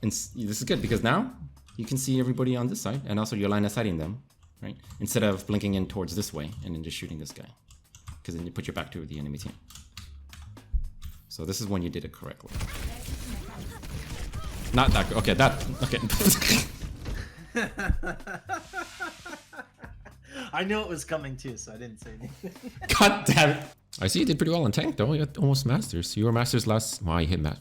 And this is good because now you can see everybody on this side, and also you're line of sighting them, right? Instead of blinking in towards this way and then just shooting this guy, because then you put your back to the enemy team. So this is when you did it correctly. Not that. Okay, that. Okay. I knew it was coming too, so I didn't say anything. God damn it! I see you did pretty well on tank though. You got almost masters. You were masters last. Wow, you hit that.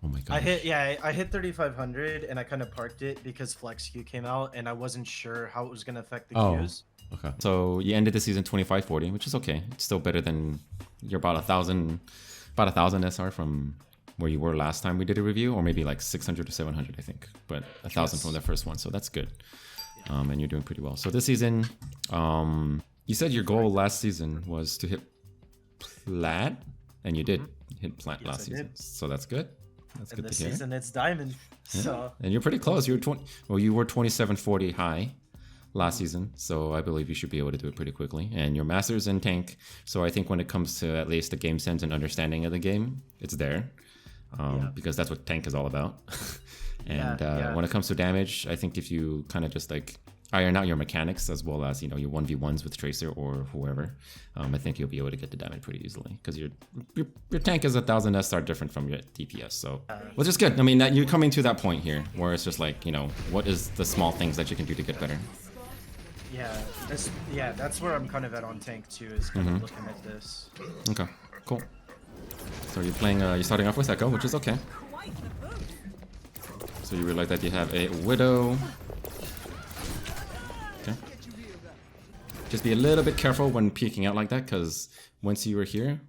Oh my god. I hit 3,500 and I kind of parked it because Flex Q came out and I wasn't sure how it was gonna affect the Qs. Okay. So you ended the season 2540, which is okay. It's still better than you're about 1,000 SR from where you were last time we did a review, or maybe like 600 to 700, I think. But 1,000 from the first one, so that's good. And you're doing pretty well. So this season, you said your goal last season was to hit plat, and you did hit plat last season. So that's good. That's good to hear. This season it's diamond. Yeah. So and you're pretty close. You were 20. Well, you were 2740 high last season, so I believe you should be able to do it pretty quickly. And your masters in tank, so I think when it comes to at least the game sense and understanding of the game, it's there, because that's what tank is all about. And when it comes to damage, I think if you kind of just like iron out your mechanics as well as, you know, your 1v1s with Tracer or whoever, I think you'll be able to get the damage pretty easily, because your tank is 1,000 SR different from your DPS, so which is good. I mean, that you're coming to that point here where it's just like, you know, what is the small things that you can do to get better. That's where I'm kind of at on tank too, is kind of looking at this. Okay, cool. So you're playing, you're starting off with Echo, which is okay. So you realize that you have a Widow. Okay. Just be a little bit careful when peeking out like that, because once you were here,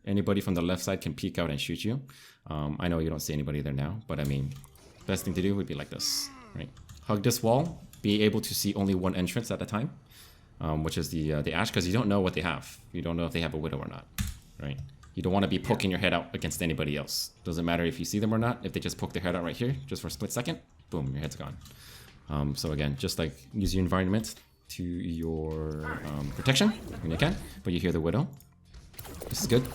anybody from the left side can peek out and shoot you. I know you don't see anybody there now, but I mean, best thing to do would be like this, right? Hug this wall, be able to see only one entrance at a time, which is the Ashe, because you don't know what they have. You don't know if they have a Widow or not, right? You don't want to be poking your head out against anybody else. Doesn't matter if you see them or not. If they just poke their head out right here, just for a split second, boom, your head's gone. So again, just like use your environment to your protection when you can, but you hear the Widow. This is good.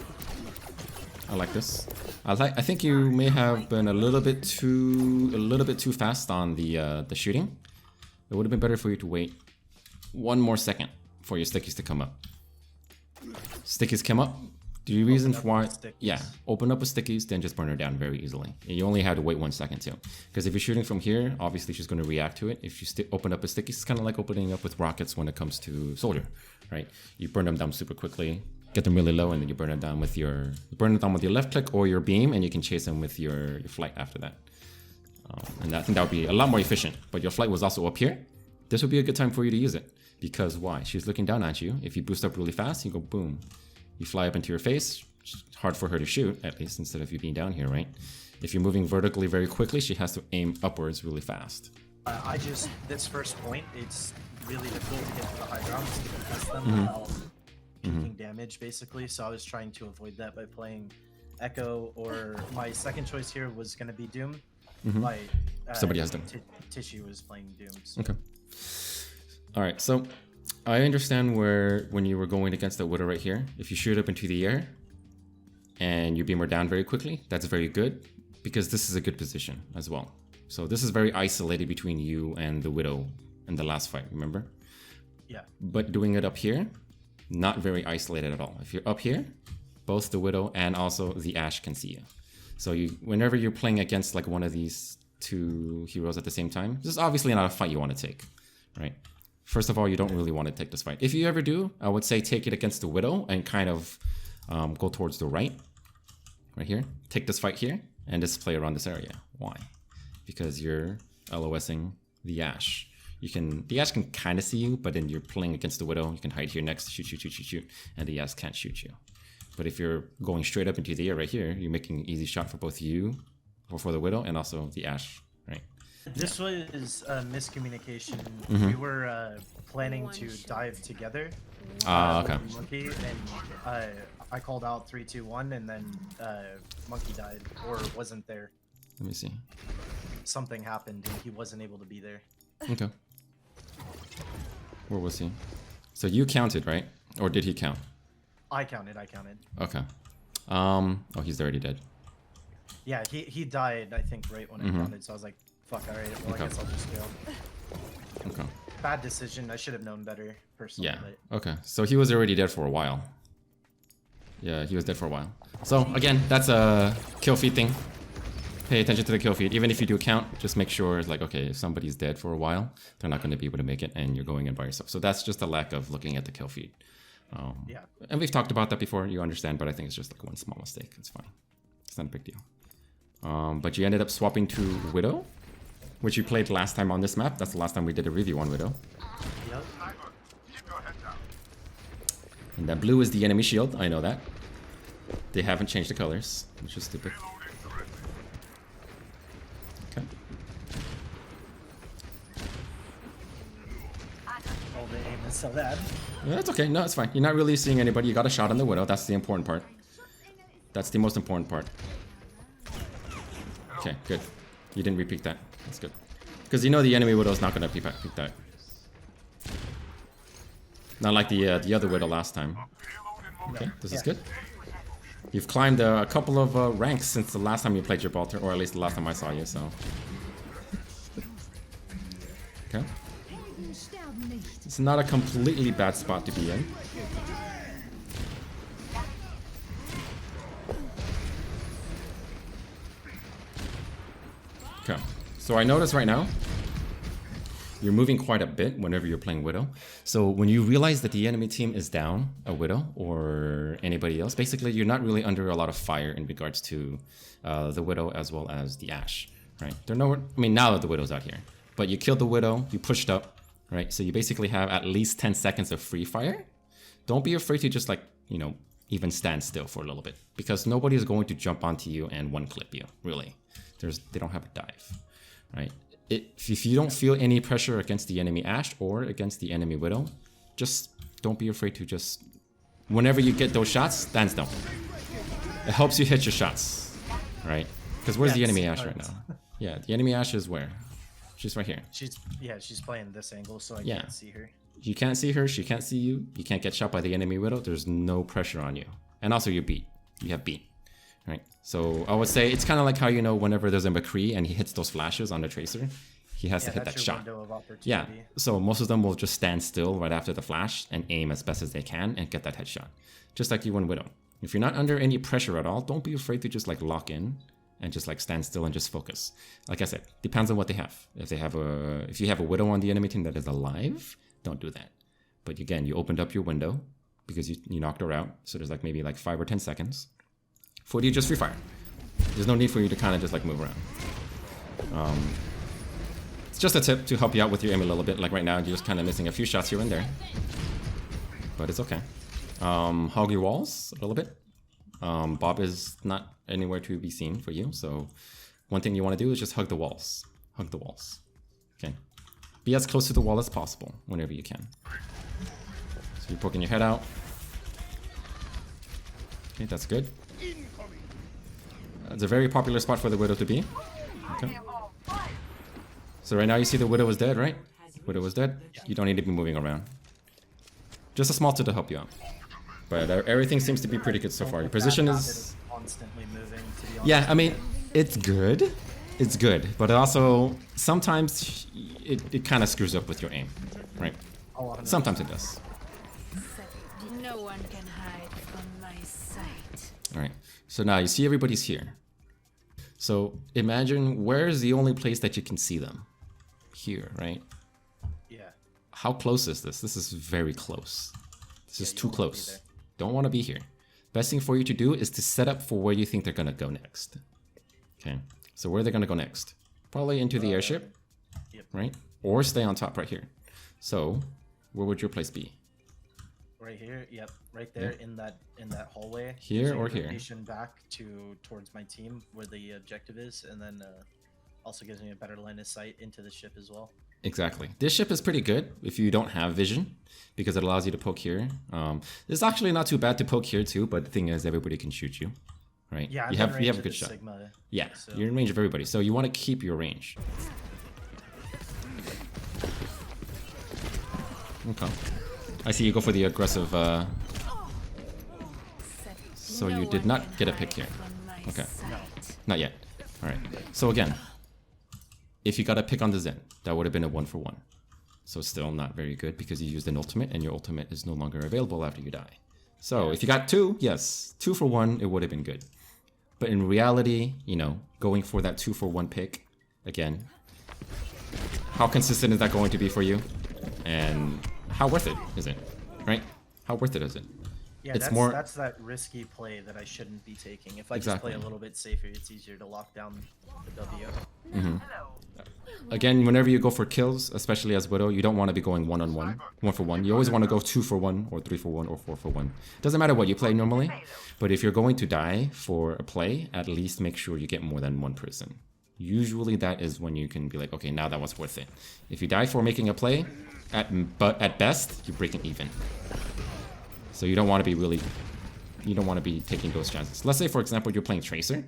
I like this. I think you may have been a little bit too fast on the shooting. It would have been better for you to wait one more second for your stickies to come up. Stickies come up. The reason why, open up with stickies, then just burn her down very easily. And you only had to wait 1 second too, because if you're shooting from here, obviously she's going to react to it. If you open up with stickies, it's kind of like opening up with rockets when it comes to soldier, right? You burn them down super quickly, get them really low, and then you burn them down with your left click or your beam, and you can chase them with your flight after that. And I think that would be a lot more efficient. But your flight was also up here. This would be a good time for you to use it, because why? She's looking down at you. If you boost up really fast, you go boom. You fly up into her face. It's hard for her to shoot, at least, instead of you being down here, right? If you're moving vertically very quickly, she has to aim upwards really fast. This first point, it's really difficult to get to the high ground to contest them without taking damage, basically. So I was trying to avoid that by playing Echo, or my second choice here was going to be Doom. Somebody has Doom. Tissue was playing Doom. So. Okay. All right, so I understand when you were going against the Widow right here, if you shoot up into the air and you beam her down very quickly, that's very good, because this is a good position as well. So this is very isolated between you and the Widow in the last fight, remember? Yeah. But doing it up here, not very isolated at all. If you're up here, both the Widow and also the Ashe can see you. So whenever you're playing against like one of these two heroes at the same time, this is obviously not a fight you want to take, right? First of all, you don't really want to take this fight. If you ever do, I would say take it against the Widow and kind of go towards the right here. Take this fight here and just play around this area. Why? Because you're LOSing the Ashe. The Ashe can kind of see you, but then you're playing against the Widow. You can hide here next, shoot, and the Ashe can't shoot you. But if you're going straight up into the air right here, you're making an easy shot for both you, or for the Widow, and also the Ashe, right? This was a miscommunication. We were planning to dive together. Okay. Monkey, and I called out 3, 2, 1, and then Monkey died, or wasn't there. Let me see. Something happened, and he wasn't able to be there. Okay. Where was he? So you counted, right? Or did he count? I counted. Okay. Oh, he's already dead. Yeah, he died, I think, right when I counted, so I was like, Fuck, alright. Well, Okay. I guess I'll just go. Okay. Bad decision. I should have known better, personally. Yeah. But... Okay. So he was already dead for a while. Yeah, he was dead for a while. So again, that's a kill feed thing. Pay attention to the kill feed. Even if you do count, just make sure it's like, okay, if somebody's dead for a while, they're not going to be able to make it and you're going in by yourself. So that's just a lack of looking at the kill feed. Yeah. And we've talked about that before, you understand, but I think it's just like one small mistake. It's fine. It's not a big deal. But you ended up swapping to Widow, which you played last time on this map. That's the last time we did a review on Widow. Yep. And that blue is the enemy shield, I know that. They haven't changed the colors, which is stupid. Okay. Oh, the aim is so bad. Yeah, that's okay. No, it's fine. You're not really seeing anybody. You got a shot on the Widow. That's the important part. That's the most important part. Okay, good. You didn't repeat that. That's good. Because you know the enemy Widow's not going to peek that. Not like the other Widow last time. Okay, this is good. You've climbed a couple of ranks since the last time you played Gibraltar, or at least the last time I saw you, so... Okay. It's not a completely bad spot to be in. Okay, so I notice right now, you're moving quite a bit whenever you're playing Widow. So when you realize that the enemy team is down a Widow or anybody else, basically you're not really under a lot of fire in regards to the Widow as well as the Ashe, right? They're nowhere, I mean, now that the Widow's out here, but you killed the Widow, you pushed up, right? So you basically have at least 10 seconds of free fire. Don't be afraid to just like, you know, even stand still for a little bit, because nobody is going to jump onto you and one clip you, really. They don't have a dive, right? If you don't feel any pressure against the enemy Ashe or against the enemy Widow, just don't be afraid to just, whenever you get those shots, stand still. It helps you hit your shots, right? Because where's the enemy Ashe right now? Yeah, the enemy Ashe is where? She's right here. She's playing this angle, so I can't see her. You can't see her, she can't see you, you can't get shot by the enemy Widow, there's no pressure on you. And also you're beat. You have beat. Right? So I would say it's kind of like how, you know, whenever there's a McCree and he hits those flashes on the Tracer, he has to hit that shot. Yeah, so most of them will just stand still right after the flash and aim as best as they can and get that headshot. Just like you in Widow. If you're not under any pressure at all, don't be afraid to just like lock in and just like stand still and just focus. Like I said, depends on what they have. If you have a Widow on the enemy team that is alive, don't do that. But again, you opened up your window because you knocked her out. So there's like maybe like 5 or 10 seconds. For you just free fire. There's no need for you to kind of just like move around. It's just a tip to help you out with your aim a little bit. Like right now, you're just kind of missing a few shots here and there. But it's okay. Hog your walls a little bit. Bob is not anywhere to be seen for you. So one thing you want to do is just hug the walls. Hug the walls. Okay. Be as close to the wall as possible whenever you can. So you're poking your head out. Okay, that's good. It's a very popular spot for the Widow to be. Okay. So right now you see the Widow is dead, right? Widow is dead. You don't need to be moving around. Just a small tip to help you out. But everything seems to be pretty good so far. Your position is... constantly moving, to be honest. Yeah, I mean, it's good. It's good. But also, sometimes it kind of screws up with your aim, right? Sometimes it does. No one can hide from my sight. Alright, so now you see everybody's here. So imagine where's the only place that you can see them? Here, right? Yeah. How close is this? This is very close. This is too close. Don't want to be here. Best thing for you to do is to set up for where you think they're going to go next. Okay, so where are they going to go next? Probably into the airship, right? Or stay on top right here. So where would your place be? Right here, yep, right there in that hallway. Here or here? Back towards my team where the objective is, and then also gives me a better line of sight into the ship as well. Exactly. This ship is pretty good if you don't have vision, because it allows you to poke here. It's actually not too bad to poke here too, but the thing is everybody can shoot you, right? Yeah, you have a good shot. Sigma, yeah, so. You're in range of everybody, so you want to keep your range. Okay. I see you go for the aggressive, so you did not get a pick here. Okay. Not yet. Alright. So again, if you got to pick on the Zen, that would have been a 1-for-1. So still not very good because you used an ultimate and your ultimate is no longer available after you die. So if you got 2, yes, 2-for-1, it would have been good. But in reality, you know, going for that 2-for-1 pick, again, how consistent is that going to be for you? And how worth it is it, right? How worth it is it? Yeah, it's that's that risky play that I shouldn't be taking. If I just play a little bit safer, it's easier to lock down the W. Again, whenever you go for kills, especially as Widow, you don't want to be going 1-on-1, 1-for-1. You always want to go 2-for-1 or 3-for-1 or 4-for-1. Doesn't matter what you play normally, but if you're going to die for a play, at least make sure you get more than one person. Usually that is when you can be like, okay, now that was worth it. If you die for making a play, at best, you're breaking even. So you don't want to be taking those chances. Let's say, for example, you're playing Tracer,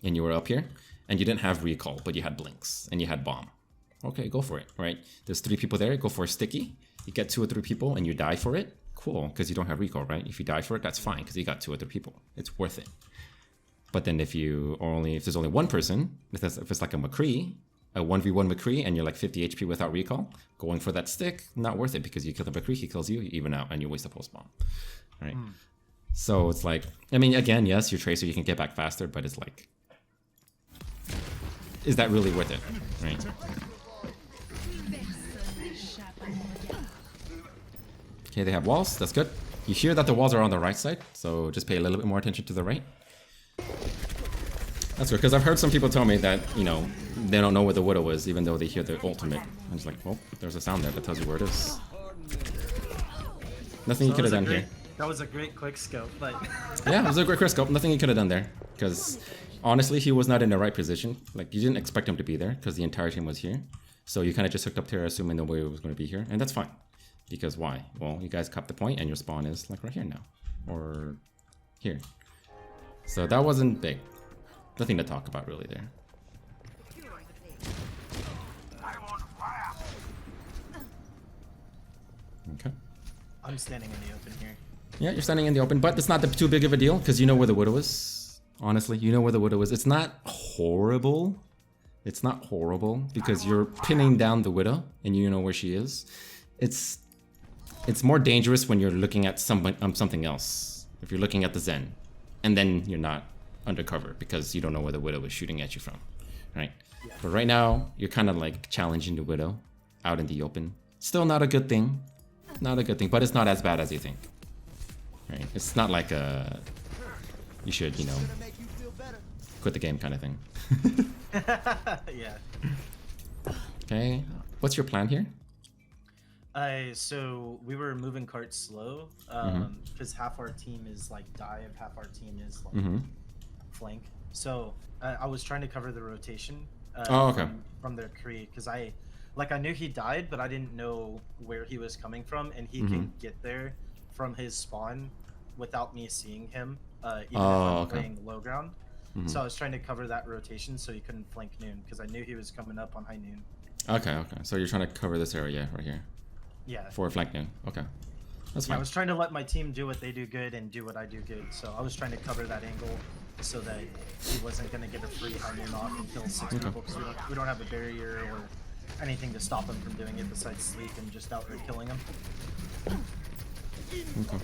and you were up here, and you didn't have recall, but you had blinks, and you had bomb. Okay, go for it, right? There's 3 people there, go for a sticky. You get 2 or 3 people, and you die for it. Cool, because you don't have recall, right? If you die for it, that's fine, because you got 2 or 3 people. It's worth it. But then if there's only one person, if it's like a McCree, a 1v1 McCree, and you're like 50 HP without recall, going for that stick, not worth it, because you kill the McCree, he kills you, you even out, and you waste a post bomb, right? So it's like, I mean, again, yes, your Tracer, you can get back faster, but it's like, is that really worth it, right? Okay, they have walls, that's good. You hear that the walls are on the right side, so just pay a little bit more attention to the right. That's good, because I've heard some people tell me that, you know, they don't know where the Widow is, even though they hear the ultimate. I'm just like, well, there's a sound there that tells you where it is. Nothing you could have done here. That was a great quick scope, but... Yeah, it was a great quick scope. Nothing you could have done there, because honestly, he was not in the right position. Like, you didn't expect him to be there, because the entire team was here. So you kind of just hooked up to her, assuming the Widow was going to be here, and that's fine. Because why? Well, you guys copped the point, and your spawn is like right here now, or here. So that wasn't big. Nothing to talk about really there. Okay. I'm standing in the open here. Yeah, you're standing in the open, but it's not too big of a deal because you know where the Widow is. Honestly, you know where the Widow is. It's not horrible. It's not horrible because you're pinning down the Widow and you know where she is. It's more dangerous when you're looking at something else. If you're looking at the Zen, and then you're not undercover because you don't know where the Widow is shooting at you from, right? Yeah. But right now, you're kind of like challenging the Widow out in the open. Still not a good thing. Not a good thing, but it's not as bad as you think. Right? It's not like you should, you know, quit the game kind of thing. Yeah. Okay, what's your plan here? So we were moving carts slow, because half our team is like dive, half our team is like flank. So I was trying to cover the rotation from their create, because I knew he died, but I didn't know where he was coming from, and he can get there from his spawn without me seeing him, even if I'm playing low ground. So I was trying to cover that rotation so he couldn't flank noon, because I knew he was coming up on high noon. Okay. So you're trying to cover this area right here. Yeah. For flank noon. Okay. That's fine. I was trying to let my team do what they do good and do what I do good. So I was trying to cover that angle so that he wasn't going to get a free high noon off and kill 6 people, because we don't have a barrier or anything to stop him from doing it besides sleep and just outright killing him. Okay.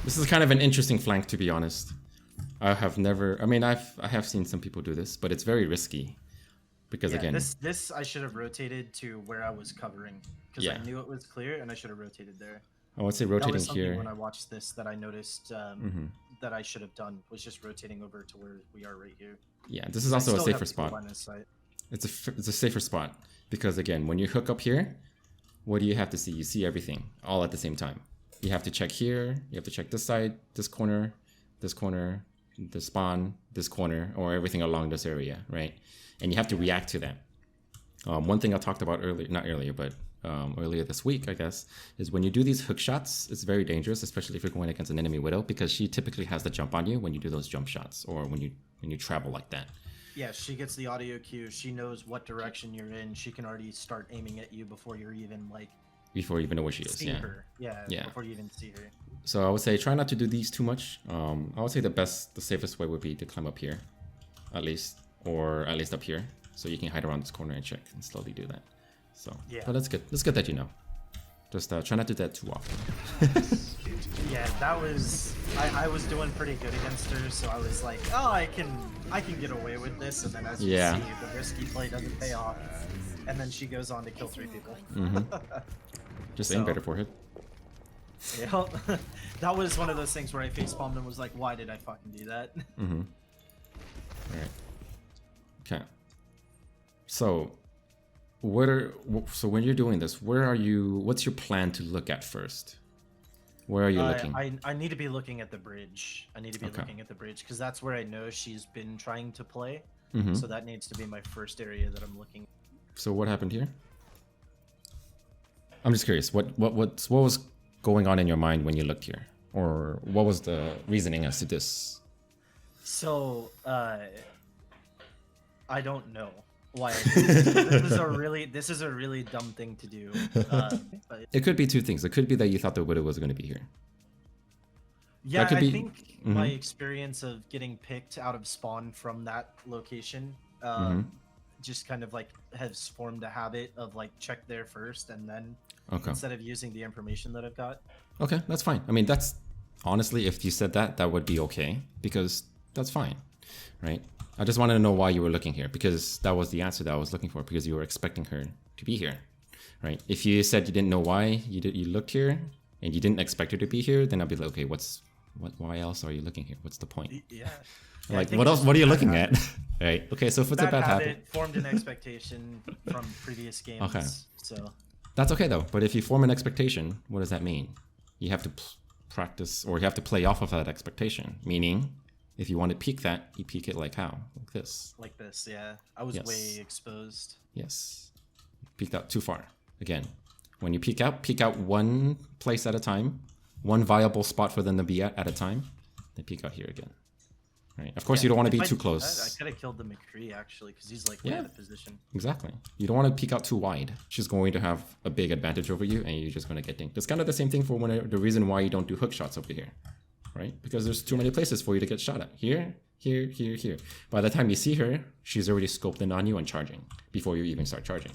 This is kind of an interesting flank, to be honest. I have seen some people do this, but it's very risky. Because again, this I should have rotated to where I was covering, because I knew it was clear and I should have rotated there. I would say rotating that was here. When I watched this, that I noticed that I should have done was just rotating over to where we are right here. Yeah, this is also a safer spot. It's a safer spot because again, when you hook up here, what do you have to see? You see everything all at the same time. You have to check here. You have to check this side, this corner, the spawn, this corner, or everything along this area, right? And you have to react to that. One thing I talked about earlier this week, I guess, is when you do these hook shots, it's very dangerous, especially if you're going against an enemy Widow, because she typically has the jump on you when you do those jump shots or when you travel like that. Yeah, she gets the audio cue. She knows what direction you're in. She can already start aiming at you before you're even before you even know where she is. See her. Yeah. Before you even see her. So I would say try not to do these too much. I would say the safest way would be to climb up here, at least, or at least up here, So you can hide around this corner and check and slowly do that. So, Yeah. but that's good. That's good that you know. Just try not to do that too often. Yeah, that was I was doing pretty good against her, so I was like, oh, I can get away with this, and then as you see, the risky play doesn't pay off, and then she goes on to kill 3 people. Just aim better for it. Yeah, that was one of those things where I facepalmed and was like, why did I fucking do that? Alright. Okay. So so when you're doing this, what's your plan to look at first? Where are you looking? I need to be looking at the bridge. I need to be looking at the bridge because that's where I know she's been trying to play. So that needs to be my first area that I'm looking. So what happened here? I'm just curious. What was going on in your mind when you looked here, or what was the reasoning as to this? So I don't know why. This is a really dumb thing to do. But it could be two things. It could be that you thought the Widow was going to be here. Yeah, I think my experience of getting picked out of spawn from that location just kind of like has formed a habit of like check there first and then instead of using the information that I've got. Okay, that's fine. I mean, that's honestly, if you said that, that would be okay because that's fine, right? I just wanted to know why you were looking here because that was the answer that I was looking for because you were expecting her to be here, right? If you said you didn't know why you looked here and you didn't expect her to be here, then I'd be like, okay, why else are you looking here? What's the point? Yeah. Like, what else? What are you looking at? Right. Okay. So if it's a bad habit, formed an expectation from previous games. Okay. So that's okay though. But if you form an expectation, what does that mean? You have to practice, or you have to play off of that expectation. Meaning, if you want to peek that, you peek it like how? Like this. Like this. Yeah. I was way exposed. Yes. Peeked out too far. Again, when you peek out one place at a time, one viable spot for them to be at a time. Then peek out here again. Right. Of course, you don't want to be too close. I could have killed the McCree actually, because he's like out of position. Exactly. You don't want to peek out too wide. She's going to have a big advantage over you, and you're just going to get dinked. It's kind of the same thing for the reason why you don't do hook shots over here, right? Because there's too many places for you to get shot at. Here, here, here, here. By the time you see her, she's already scoped in on you and charging before you even start charging,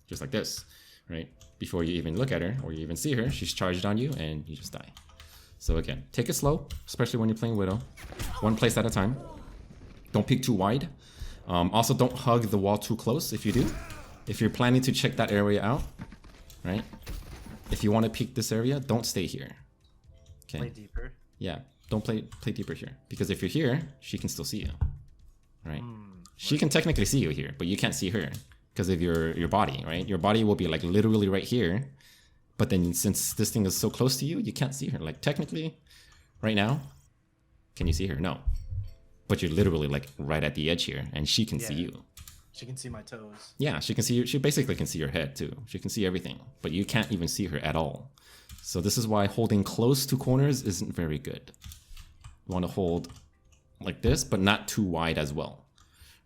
just like this, right? Before you even look at her or you even see her, she's charged on you, and you just die. So again, take it slow, especially when you're playing Widow. One place at a time. Don't peek too wide. Also, don't hug the wall too close if you do. If you're planning to check that area out, right? If you want to peek this area, don't stay here. Okay. Play deeper. Yeah, don't play deeper here. Because if you're here, she can still see you, right? She can technically see you here, but you can't see her because of your body, right? Your body will be like literally right here. But then since this thing is so close to you, you can't see her. Like technically, right now, can you see her? No. But you're literally like right at the edge here, and she can see you. She can see my toes. Yeah, she can see you. She basically can see your head too. She can see everything, but you can't even see her at all. So this is why holding close to corners isn't very good. You want to hold like this, but not too wide as well,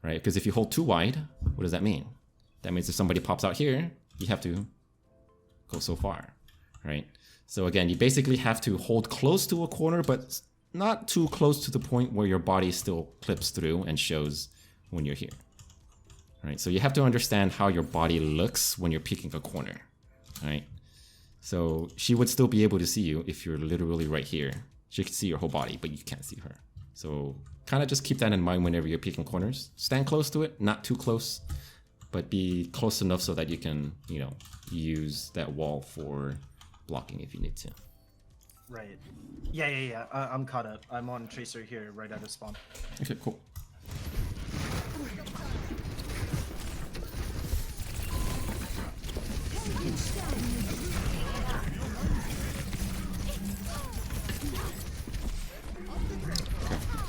right? Because if you hold too wide, what does that mean? That means if somebody pops out here, you have to go so far, right? So again, you basically have to hold close to a corner, but not too close to the point where your body still clips through and shows when you're here, right? So you have to understand how your body looks when you're peeking a corner, right? So she would still be able to see you if you're literally right here. She can see your whole body, but you can't see her. So kind of just keep that in mind whenever you're peeking corners. Stand close to it, not too close, but be close enough so that you can, use that wall for blocking if you need to. Right. Yeah. I'm caught up. I'm on Tracer here, right out of spawn. Okay, cool.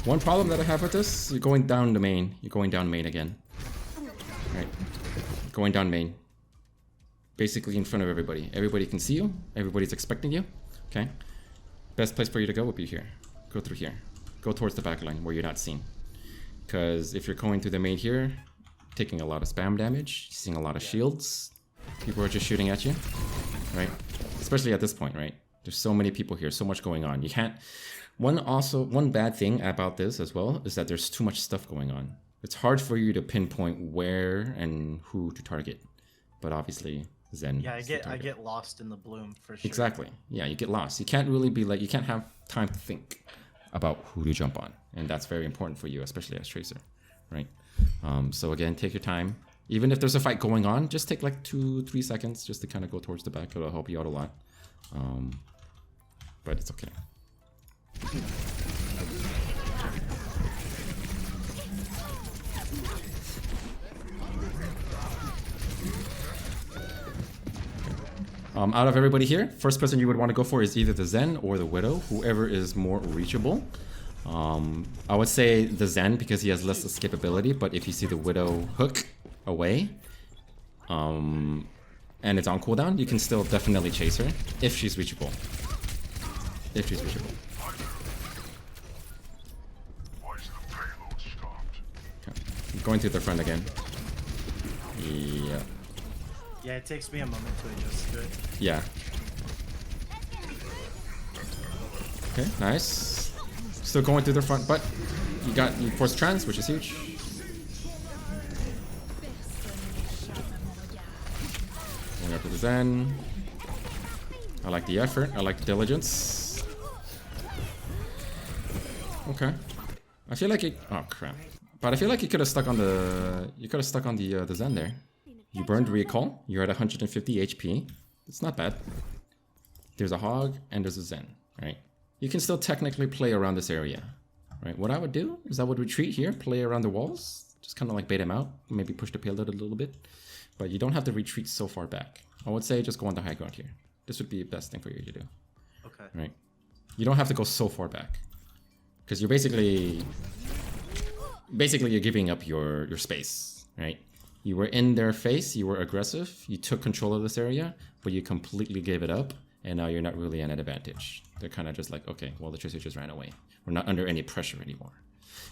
One problem that I have with this, you're going down the main. You're going down main again. Right. Going down main. Basically in front of everybody. Everybody can see you. Everybody's expecting you. Okay. Best place for you to go would be here. Go through here. Go towards the back line where you're not seen. Because if you're going through the main here, taking a lot of spam damage, seeing a lot of shields, people are just shooting at you. Right? Especially at this point, right? There's so many people here, so much going on. You can't... One bad thing about this as well is that there's too much stuff going on. it's hard for you to pinpoint where and who to target. But obviously, Zen. Yeah, is the I target. get lost in the bloom for sure. Exactly. Yeah, you get lost. You can't really be like, you can't have time to think about who to jump on. And that's very important for you, especially as Tracer, right? So again, take your time. Even if there's a fight going on, just take like 2-3 seconds just to kind of go towards the back. It'll help you out a lot. But it's okay. Out of everybody here, first person you would want to go for is either the Zen or the Widow, whoever is more reachable. I would say the Zen because he has less escapability, but if you see the Widow hook away, and it's on cooldown, you can still definitely chase her if she's reachable. If she's reachable. Okay. Going through the front again. Yeah. Yeah, it takes me a moment to adjust to it. Yeah. Okay, nice. Still going through the front, but you force trans, which is huge. Going up to the Zen. I like the effort. I like the diligence. Okay. I feel like it. Oh crap! But I feel like you could have stuck on the. You could have stuck on the Zen there. You burned recall. You're at 150 HP. It's not bad. There's a hog and there's a Zen. Right. You can still technically play around this area. Right. What I would do is I would retreat here, play around the walls, just kind of like bait him out, maybe push the payload a little bit. But you don't have to retreat so far back. I would say just go on the high ground here. This would be the best thing for you to do. Okay. Right. You don't have to go so far back. Because you're basically you're giving up your space, right? You were in their face, you were aggressive, you took control of this area, but you completely gave it up, and now you're not really at an advantage. They're kind of just like, okay, well, the Tracer just ran away. We're not under any pressure anymore.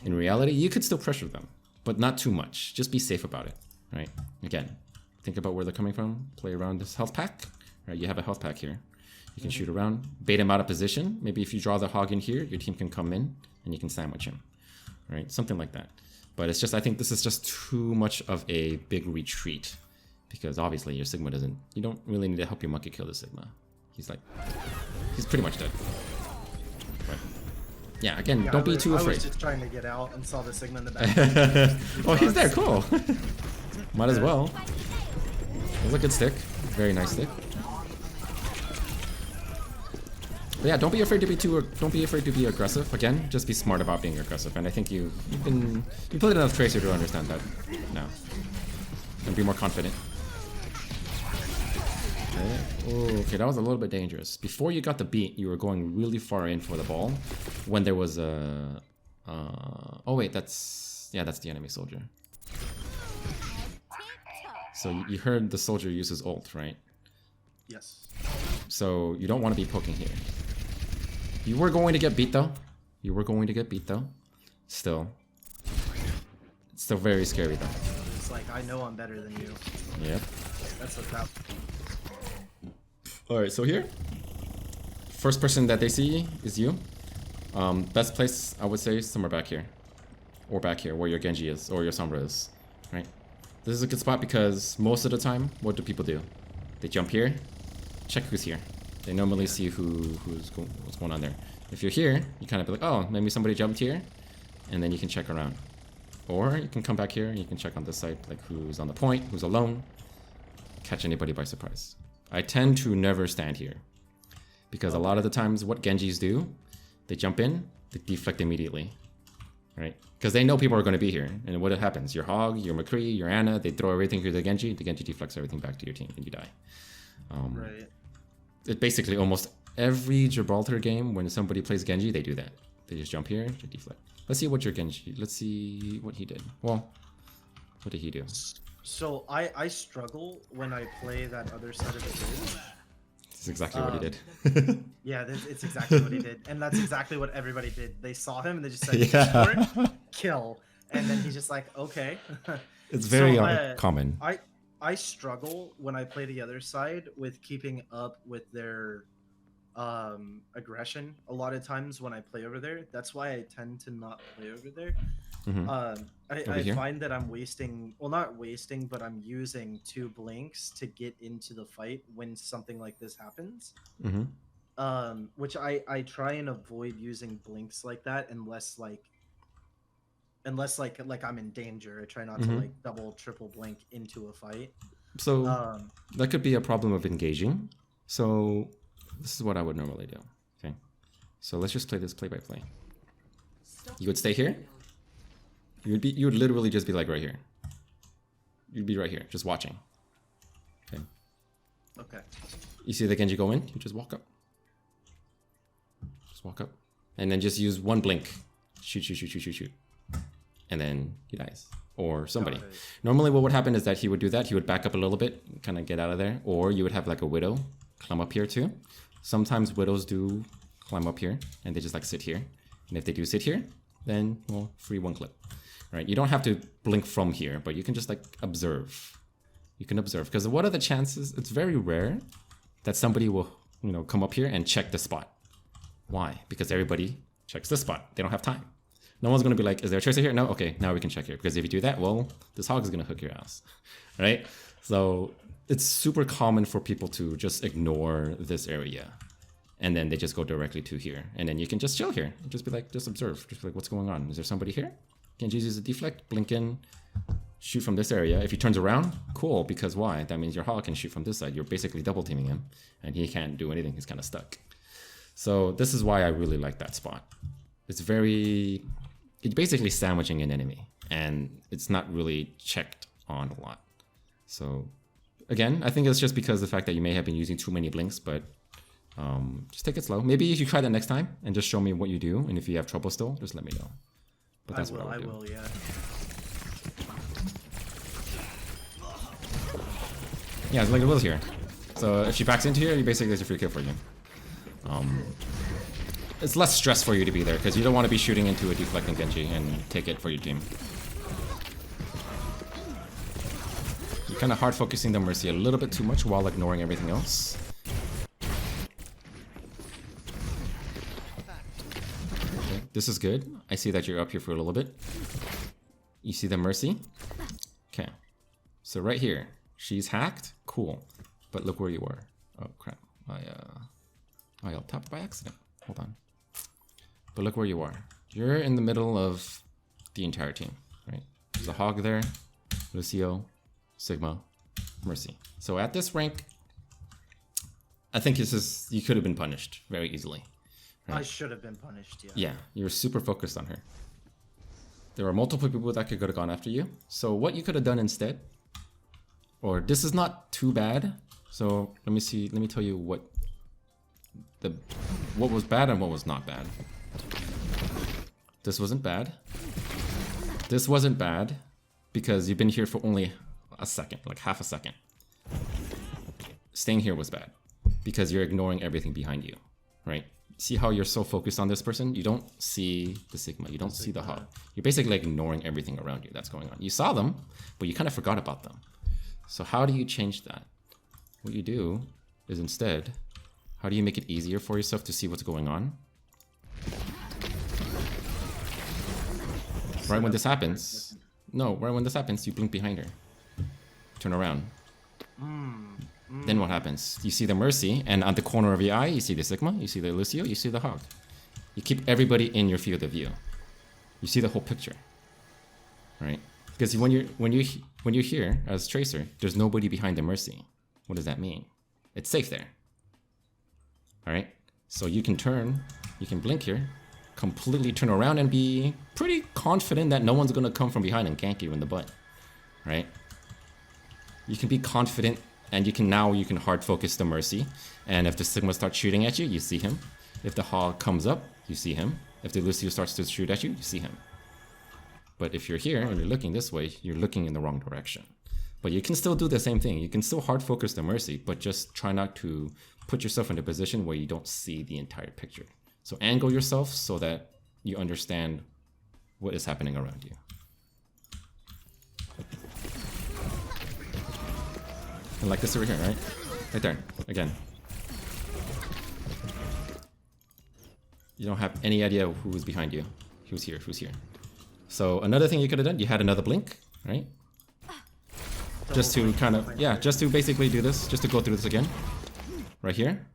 In reality, you could still pressure them, but not too much. Just be safe about it, right? Again, think about where they're coming from, play around this health pack, right? You have a health pack here. You can shoot around, bait him out of position. Maybe if you draw the hog in here, your team can come in, and you can sandwich him, right? Something like that. But it's just, I think this is just too much of a big retreat. Because obviously your Sigma doesn't, you don't really need to help your monkey kill the Sigma. He's pretty much dead. But yeah, again, don't be too afraid. I was just trying to get out and saw the Sigma in the back. Oh, he's there, cool. Might as well. It was a good stick. Very nice stick. But yeah, don't be afraid to be aggressive. Again, just be smart about being aggressive. And I think you played enough Tracer to understand that now. And be more confident. Okay. Oh, okay, that was a little bit dangerous. Before you got the beat, you were going really far in for the ball. When there was a oh wait, that's the enemy soldier. So you heard the soldier use his ult, right? Yes. So you don't want to be poking here. You were going to get beat though. Still. It's still very scary though. It's like, I know I'm better than you. Yep. That's what's up. Alright, so here. First person that they see is you. Best place, I would say, somewhere back here. Or back here, where your Genji is, or your Sombra is. Right? This is a good spot because most of the time, what do people do? They jump here, check who's here. They normally see what's going on there. If you're here, you kind of be like, oh, maybe somebody jumped here, and then you can check around. Or you can come back here and you can check on this side, like who's on the point, who's alone, catch anybody by surprise. I tend to never stand here because a lot of the times what Genjis do, they jump in, they deflect immediately, right? Because they know people are going to be here, and what happens? Your Hog, your McCree, your Ana, they throw everything to the Genji deflects everything back to your team, and you die. Right. It basically almost every Gibraltar game when somebody plays Genji, they do that. They just jump here, they deflect. Let's see what your Genji. Let's see what he did. Well, what did he do? So I struggle when I play that other side of the bridge. This is exactly what he did. Yeah, it's exactly what he did, and that's exactly what everybody did. They saw him and they just said, Yeah. kill, and then he's just like, okay. It's very So, common. I struggle when I play the other side with keeping up with their aggression a lot of times when I play over there. That's why I tend to not play over there. Mm-hmm. I here? find that I'm wasting, well, not wasting, but I'm using 2 blinks to get into the fight when something like this happens. Mm-hmm. Which I try and avoid using blinks like that unless I'm in danger. I try not to like double, triple blink into a fight. So that could be a problem of engaging. So this is what I would normally do. Okay. So let's just play this play by play. You would stay here. You would literally just be like right here. You'd be right here, just watching. Okay. Okay. You see the Genji go in? You just walk up. Just walk up. And then just use 1 blink. Shoot, shoot, shoot, shoot, shoot, shoot. And then he dies. Or somebody. Normally what would happen is that he would do that. He would back up a little bit, kind of get out of there. Or you would have like a Widow climb up here too. Sometimes Widows do climb up here and they just like sit here. And if they do sit here, then, well, free 1 clip. Right? You don't have to blink from here, but you can just like observe. You can observe. Because what are the chances? It's very rare that somebody will, you know, come up here and check the spot. Why? Because everybody checks this spot. They don't have time. No one's going to be like, is there a tracer here? No? Okay, now we can check here. Because if you do that, well, this hog is going to hook your ass. Right? So it's super common for people to just ignore this area. And then they just go directly to here. And then you can just chill here. Just be like, just observe. Just be like, what's going on? Is there somebody here? Can you use a deflect? Blink in. Shoot from this area. If he turns around, cool. Because why? That means your hog can shoot from this side. You're basically double teaming him. And he can't do anything. He's kind of stuck. So this is why I really like that spot. It's basically sandwiching an enemy. And it's not really checked on a lot. So again, I think it's just because of the fact that you may have been using too many blinks, but just take it slow. Maybe you should try that next time and just show me what you do. And if you have trouble still, just let me know. But that's what I would do. I will, yeah. Yeah, it's like it was here. So if she backs into here, you basically it's a free kill for you. It's less stress for you to be there because you don't want to be shooting into a deflecting Genji and take it for your team. You're kind of hard focusing the Mercy a little bit too much while ignoring everything else. Okay, this is good. I see that you're up here for a little bit. You see the Mercy? Okay. So right here, she's hacked. Cool. But look where you were. Oh crap. I tapped by accident. Hold on. But look where you are. You're in the middle of the entire team, right? There's a Hog there, Lucio, Sigma, Mercy. So at this rank, I think you could have been punished very easily. Right? I should have been punished, yeah. Yeah, you were super focused on her. There were multiple people that could have gone after you. So what you could have done instead, or this is not too bad. So let me tell you what was bad and what was not bad. This wasn't bad. This wasn't bad because you've been here for only a second, like half a second. Staying here was bad because you're ignoring everything behind you, right? See how you're so focused on this person? You don't see the Sigma, you don't see the Hog. You're basically ignoring everything around you that's going on. You saw them, but you kind of forgot about them. So how do you change that? What you do is instead, how do you make it easier for yourself to see what's going on? Right when this happens, you blink behind her. Turn around. Then what happens? You see the Mercy, and on the corner of your eye, you see the Sigma, you see the Lucio, you see the Hog. You keep everybody in your field of view. You see the whole picture, right? Because when you're here as Tracer, there's nobody behind the Mercy. What does that mean? It's safe there. All right. So you can blink here, completely turn around, and be pretty confident that no one's gonna come from behind and gank you in the butt, right? You can be confident. And you can hard focus the Mercy. And if the Sigma starts shooting at you, you see him. If the Hog comes up, you see him. If the Lucio starts to shoot at you, you see him. But if you're here and you're looking this way, you're looking in the wrong direction. But you can still do the same thing. You can still hard focus the Mercy, but just try not to put yourself in a position where you don't see the entire picture. So angle yourself so that you understand what is happening around you. And like this over here, right? Right there, again. You don't have any idea who was behind you. Who's here? Who's here? So another thing you could have done, you had another blink, right? Just to kind of, yeah, just to basically do this, just to go through this again. Right here.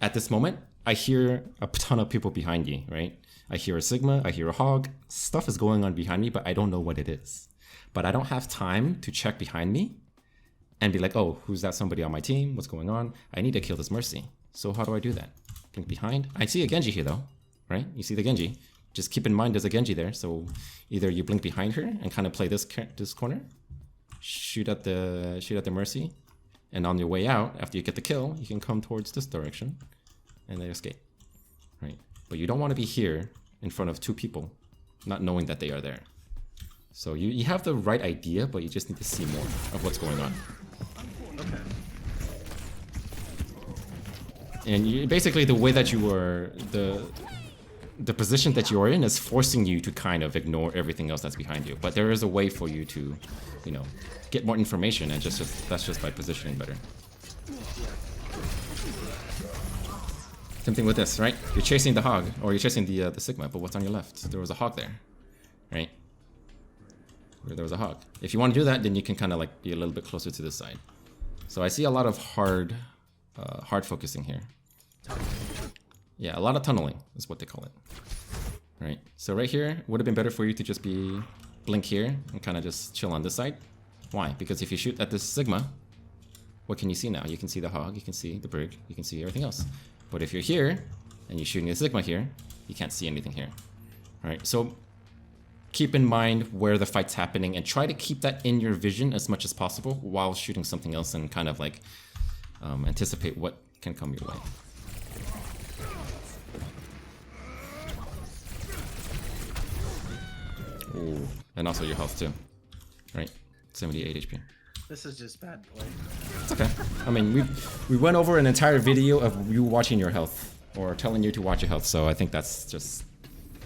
At this moment, I hear a ton of people behind you, right? I hear a Sigma, I hear a Hog. Stuff is going on behind me, but I don't know what it is. But I don't have time to check behind me and be like, oh, who's that somebody on my team? What's going on? I need to kill this Mercy. So how do I do that? Blink behind. I see a Genji here though, right? You see the Genji. Just keep in mind there's a Genji there. So either you blink behind her and kind of play this corner, shoot at the Mercy, and on your way out, after you get the kill, you can come towards this direction and then escape, right? But you don't want to be here in front of two people, not knowing that they are there. So you have the right idea, but you just need to see more of what's going on. Okay. And you, basically the way that you were, the position that you are in is forcing you to kind of ignore everything else that's behind you. But there is a way for you to, you know, get more information, and that's just by positioning better. Same thing with this, right? You're chasing the Hog, or you're chasing the Sigma, but what's on your left? There was a Hog there, right? There was a Hog. If you want to do that, then you can kind of like be a little bit closer to this side. So I see a lot of hard focusing here. Yeah, a lot of tunneling is what they call it. Right. So right here would have been better for you to just be blink here and kind of just chill on this side. Why? Because if you shoot at this Sigma, what can you see now? You can see the Hog, you can see the Brig, you can see everything else. But if you're here and you're shooting a Sigma here, you can't see anything here. All right. So keep in mind where the fight's happening and try to keep that in your vision as much as possible while shooting something else and kind of like anticipate what can come your way. Ooh. And also your health too, right? 78 HP. This is just bad play. It's okay. I mean, we went over an entire video of you watching your health or telling you to watch your health, so I think that's just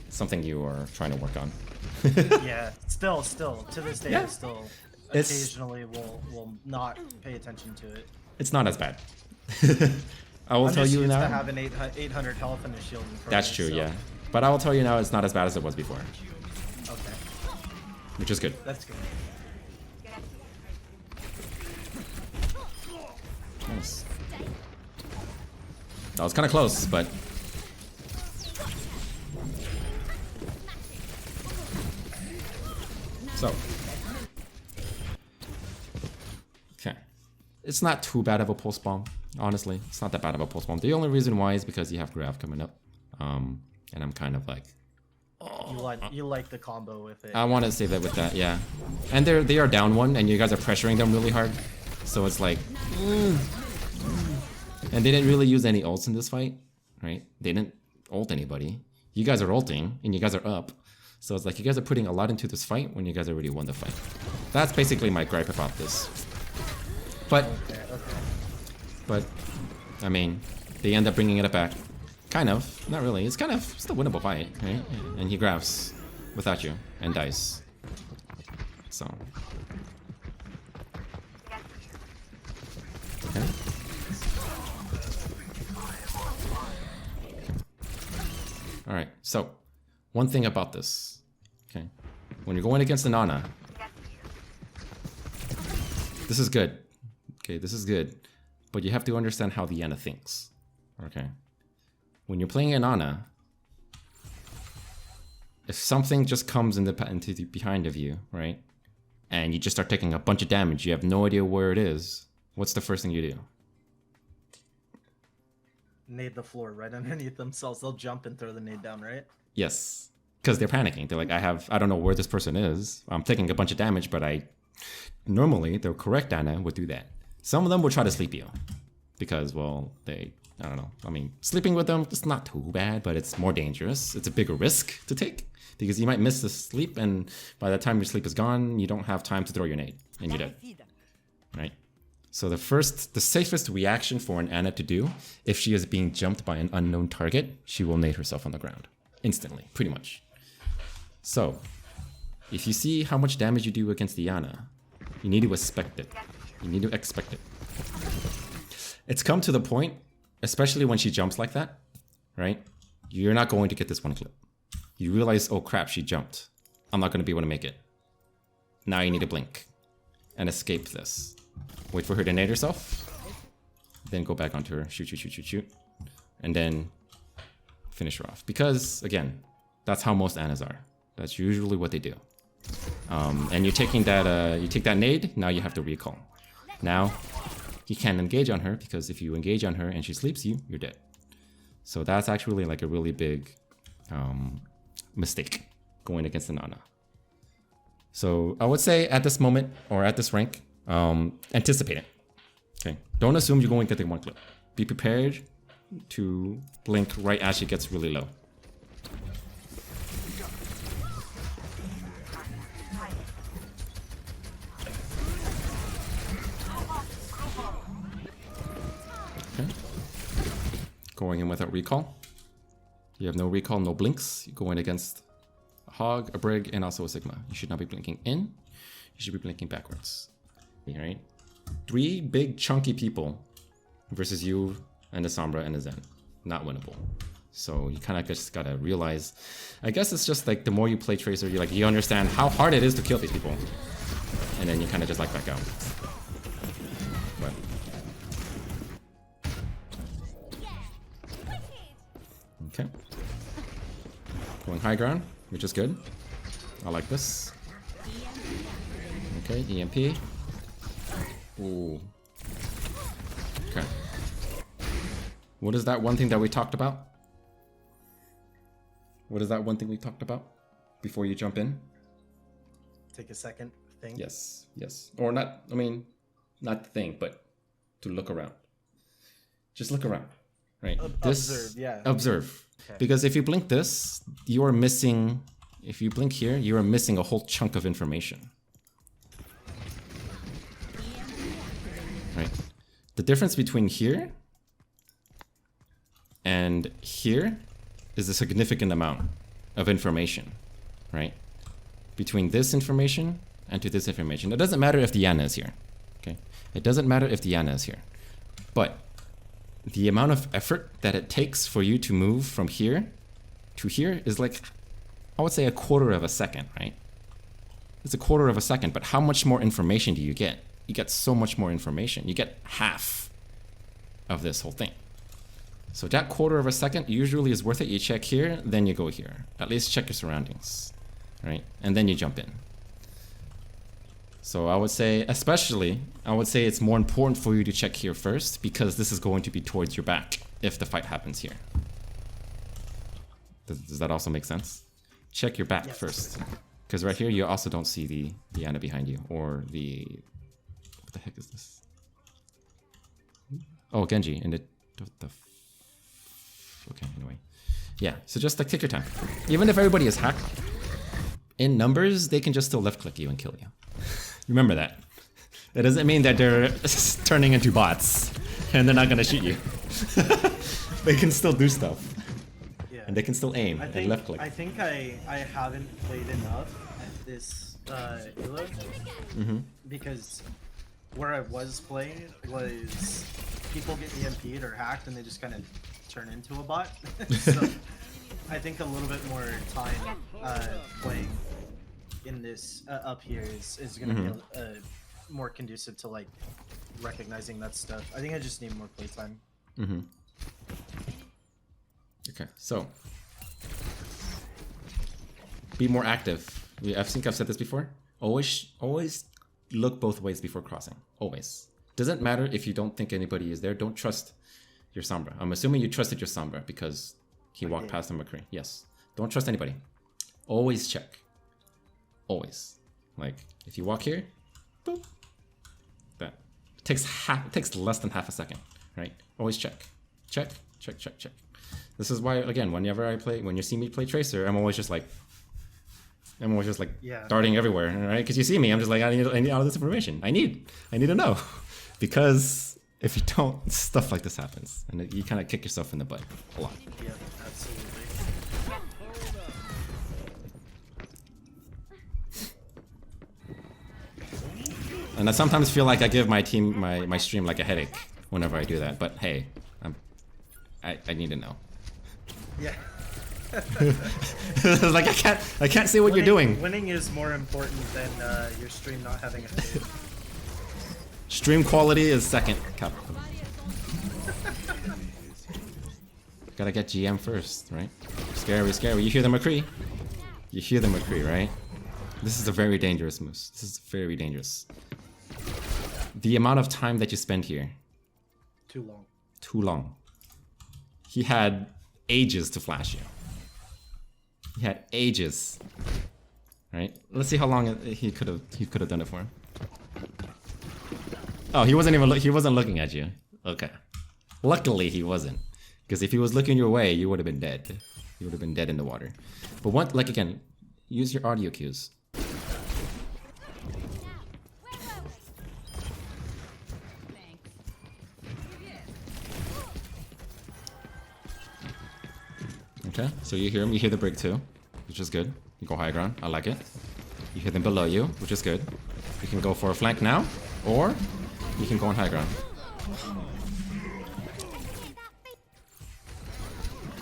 something you are trying to work on. Yeah, still, to this day, Yeah. still It's- occasionally will not pay attention to it. It's not as bad. I will I'm tell just you used now. to have an 800 health and a shield in front That's of true, me, so- yeah. But I will tell you now, it's not as bad as it was before, Okay, which is good. that's good. Nice. That was kind of close, but so okay, it's not too bad of a pulse bomb. Honestly, it's not that bad of a pulse bomb. The only reason why is because you have Grav coming up, and I'm kind of like, You like the combo with it. I want to save that with that, yeah. And they are down one, and you guys are pressuring them really hard, so it's like, and they didn't really use any ults in this fight, right? They didn't ult anybody. You guys are ulting, and you guys are up, so it's like you guys are putting a lot into this fight when you guys already won the fight. That's basically my gripe about this. But, Okay. I mean, they end up bringing it back. Kind of, not really. It's kind of still a winnable fight, right? And he grabs without you and dies. So. Okay. Alright, so one thing about this. Okay. When you're going against an Ana, this is good. Okay, this is good. But you have to understand how the Ana thinks. Okay. When you're playing an Ana, if something just comes into behind of you, right, and you just start taking a bunch of damage, you have no idea where it is, what's the first thing you do? Nade the floor right underneath themselves. They'll jump and throw the nade down, right? Yes, because they're panicking. They're like, I don't know where this person is. I'm taking a bunch of damage, but normally the correct Ana would do that. Some of them will try to sleep you because, well, I don't know. I mean, sleeping with them, it's not too bad, but it's more dangerous. It's a bigger risk to take because you might miss the sleep, and by the time your sleep is gone, you don't have time to throw your nade, and you're dead. Right? So the safest reaction for an Ana to do, if she is being jumped by an unknown target, she will nade herself on the ground. Instantly, pretty much. So, if you see how much damage you do against the Ana, you need to expect it. You need to expect it. It's come to the point, especially when she jumps like that, right? you're not going to get this one clip. You realize, oh crap, she jumped. I'm not going to be able to make it. Now you need to blink and escape this. Wait for her to nade herself. Then go back onto her. Shoot, shoot, shoot, shoot, shoot. And then finish her off. Because, again, that's how most Annas are. That's usually what they do. And you're taking that, you take that nade, now you have to recall. Now, you can't engage on her, because if you engage on her and she sleeps you, you're dead. So that's actually like a really big mistake going against an Ana. So I would say at this moment, or at this rank, anticipate it. Okay, don't assume you're going to get the one clip. Be prepared to blink right as she gets really low. Okay. Going in without recall. You have no recall, no blinks. You're going against a Hog, a Brig, and also a Sigma. You should not be blinking in. You should be blinking backwards. Right? 3 big chunky people versus you and the Sombra and the Zen. Not winnable. So you kind of just gotta realize, I guess it's just like the more you play Tracer, you understand how hard it is to kill these people. And then you kind of just like back out. But okay. Going high ground, which is good. I like this. Okay, EMP. Ooh. Okay. What is that one thing that we talked about? What is that one thing we talked about before you jump in? Take a second, think. Yes, yes. Or not, I mean, not to think, but to look around. Just look around, right? Observe, yeah. Observe. Okay. Because if you blink this, you are missing, if you blink here, you are missing a whole chunk of information. Right? The difference between here and here is a significant amount of information, right? Between this information and to this information. It doesn't matter if the Yana is here, okay? It doesn't matter if the Yana is here. But the amount of effort that it takes for you to move from here to here is like, I would say a quarter of a second, right? It's a quarter of a second, but how much more information do you get? You get so much more information. You get half of this whole thing. So that quarter of a second usually is worth it. You check here, then you go here. At least check your surroundings, right? And then you jump in. So I would say, especially, I would say it's more important for you to check here first, because this is going to be towards your back if the fight happens here. Does that also make sense? Check your back first. Because right here, you also don't see the Ana behind you, or the... What the heck is this? Oh, Genji. And okay, anyway. Yeah, so just like take your time. Even if everybody is hacked, in numbers, they can just still left click you and kill you. Remember that. That doesn't mean that they're turning into bots and they're not gonna shoot you. They can still do stuff. Yeah. And they can still aim and left click. I think I haven't played enough at this elo because where I was playing was people get EMP'd or hacked and they just kind of turn into a bot. So I think a little bit more time playing in this up here is going to be more conducive to like recognizing that stuff. I think I just need more playtime. Okay, so be more active. I think I've said this before. Always look both ways before crossing. Always. Doesn't matter if you don't think anybody is there. Don't trust your Sombra. I'm assuming you trusted your Sombra because he walked past the McCree. Yes. Don't trust anybody. Always check. Always. Like if you walk here, boop. That it takes less than half a second, right? Always check. Check. This is why, again, when you see me play Tracer, I'm always just like darting everywhere, right? Because you see me, I'm just like, I need all this information. I need to know. Because if you don't, stuff like this happens. And you kind of kick yourself in the butt a lot. Yeah, absolutely. And I sometimes feel like I give my team, my stream like a headache whenever I do that. But hey, I need to know. Yeah. It's like I can't see what you're doing. Winning is more important than your stream not having a fade. Stream quality is second. Capcom. Gotta get GM first, right? Scary, scary. You hear the McCree? You hear the McCree, right? This is a very dangerous moose. This is very dangerous. The amount of time that you spend here. Too long. Too long. He had ages to flash you. He had ages. Right? Let's see how long he could have done it for him. Oh, he wasn't looking at you. Okay. Luckily he wasn't. Because if he was looking your way, you would have been dead. You would have been dead in the water. But what, like again, use your audio cues. Okay, so you hear him, you hear the break too, which is good. You go high ground, I like it. You hear them below you, which is good. You can go for a flank now, or you can go on high ground.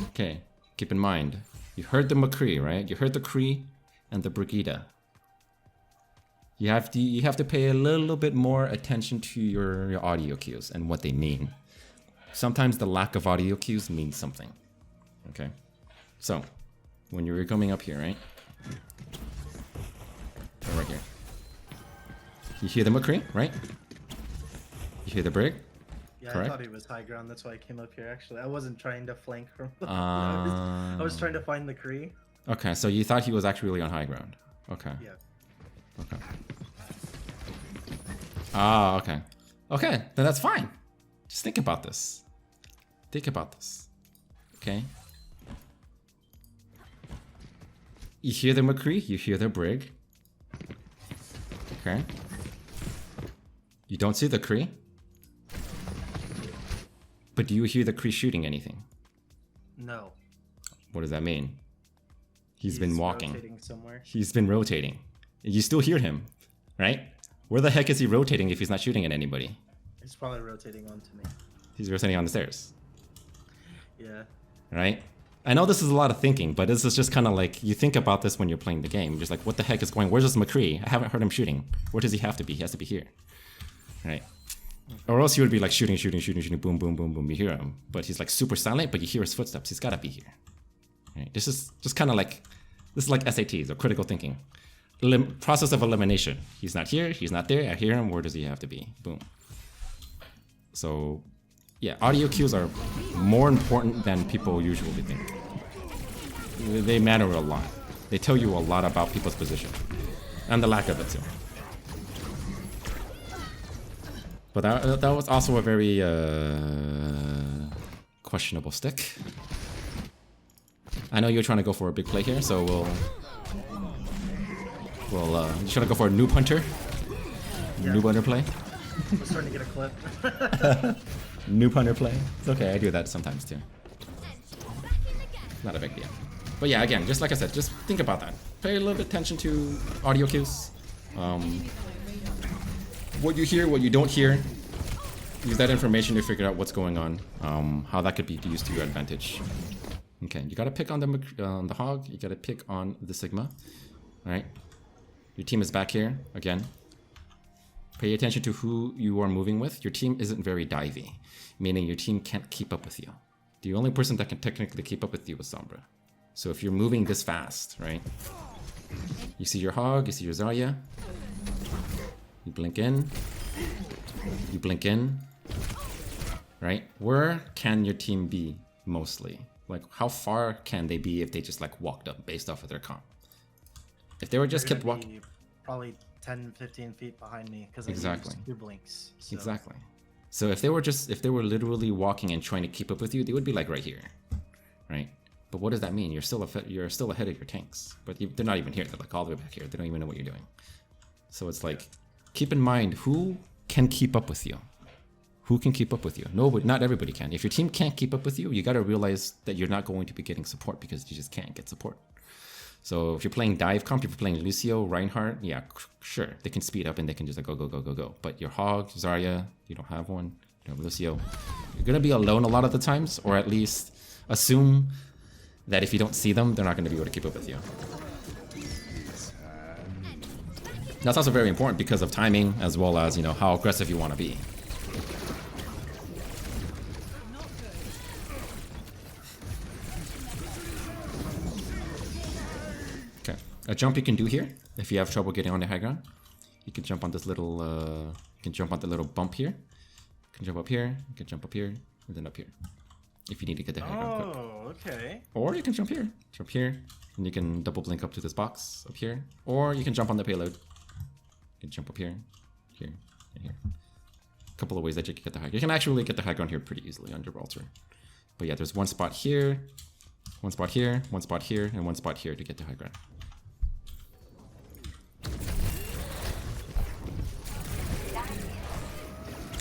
Okay, keep in mind, you heard the McCree, right? You heard the Cree and the Brigida. You have to pay a little bit more attention to your audio cues and what they mean. Sometimes the lack of audio cues means something. Okay, so when you're coming up here, right? Right here. You hear the McCree, right? You hear the Brig? Yeah, correct? I thought he was high ground. That's why I came up here. Actually, I wasn't trying to flank from. I was trying to find the Cree. Okay, so you thought he was actually on high ground. Okay. Yeah. Okay. Ah, okay. Okay, then that's fine. Just think about this. Think about this. Okay. You hear the McCree, you hear the Brig. Okay. You don't see the Cree. But do you hear the Cree shooting anything? No. What does that mean? He's been walking. Rotating somewhere. He's been rotating. You still hear him, right? Where the heck is he rotating if he's not shooting at anybody? He's probably rotating onto me. He's rotating on the stairs. Yeah. Right? I know this is a lot of thinking, but this is just kind of like, you think about this when you're playing the game. You're just like, what the heck is going, where's this McCree? I haven't heard him shooting. Where does he have to be? He has to be here. Right? Or else he would be like shooting, boom, boom, boom, boom, you hear him. But he's like super silent, but you hear his footsteps. He's gotta be here. Right? This is just kind of like, this is like SATs or critical thinking. Process of elimination. He's not here, he's not there, I hear him, where does he have to be? Boom. So, yeah, audio cues are more important than people usually think. They matter a lot. They tell you a lot about people's position. And the lack of it too. But that was also a very questionable stick. I know you're trying to go for a big play here, so we'll you trying to go for a noob hunter? Yeah. Noob hunter play? I was trying to get a clip. Noob hunter play? It's okay, I do that sometimes too. Not a big deal. But yeah, again, just like I said, just think about that. Pay a little bit attention to audio cues. What you hear, what you don't hear. Use that information to figure out what's going on. How that could be used to your advantage. Okay, you gotta pick on the Hog. You gotta pick on the Sigma. Alright. Your team is back here, again. Pay attention to who you are moving with. Your team isn't very divey, meaning your team can't keep up with you. The only person that can technically keep up with you is Sombra. So if you're moving this fast, right? You see your Hog, you see your Zarya. You blink in. You blink in. Right? Where can your team be mostly? Like, how far can they be if they just like walked up based off of their comp? If they were just kept walking, Probably 10, 15 feet behind me because I exactly. used 2 blinks. So. Exactly. So if they were literally walking and trying to keep up with you, they would be like right here, right? But what does that mean? You're still ahead of your tanks, but they're not even here. They're like all the way back here. They don't even know what you're doing. So it's like, keep in mind who can keep up with you. Who can keep up with you? No, but not everybody can. If your team can't keep up with you, you got to realize that you're not going to be getting support because you just can't get support. So if you're playing dive comp, if you're playing Lucio, Reinhardt, yeah, sure, they can speed up and they can just like go. But your Hog, Zarya, you don't have one. You don't have Lucio. You're gonna be alone a lot of the times, or at least assume that if you don't see them, they're not going to be able to keep up with you. That's also very important because of timing, as well as, you know, how aggressive you want to be. Okay, a jump you can do here if you have trouble getting on the high ground. You can jump on this little, you can jump on the little bump here. You can jump up here. You can jump up here, and then up here. If you need to get the high ground quick. Oh, okay. Or you can jump here, and you can double blink up to this box up here. Or you can jump on the payload. You can jump up here, here, and here. A couple of ways that you can get the high. You can actually get the high ground here pretty easily on Gibraltar. But yeah, there's one spot here, one spot here, one spot here, and one spot here to get the high ground.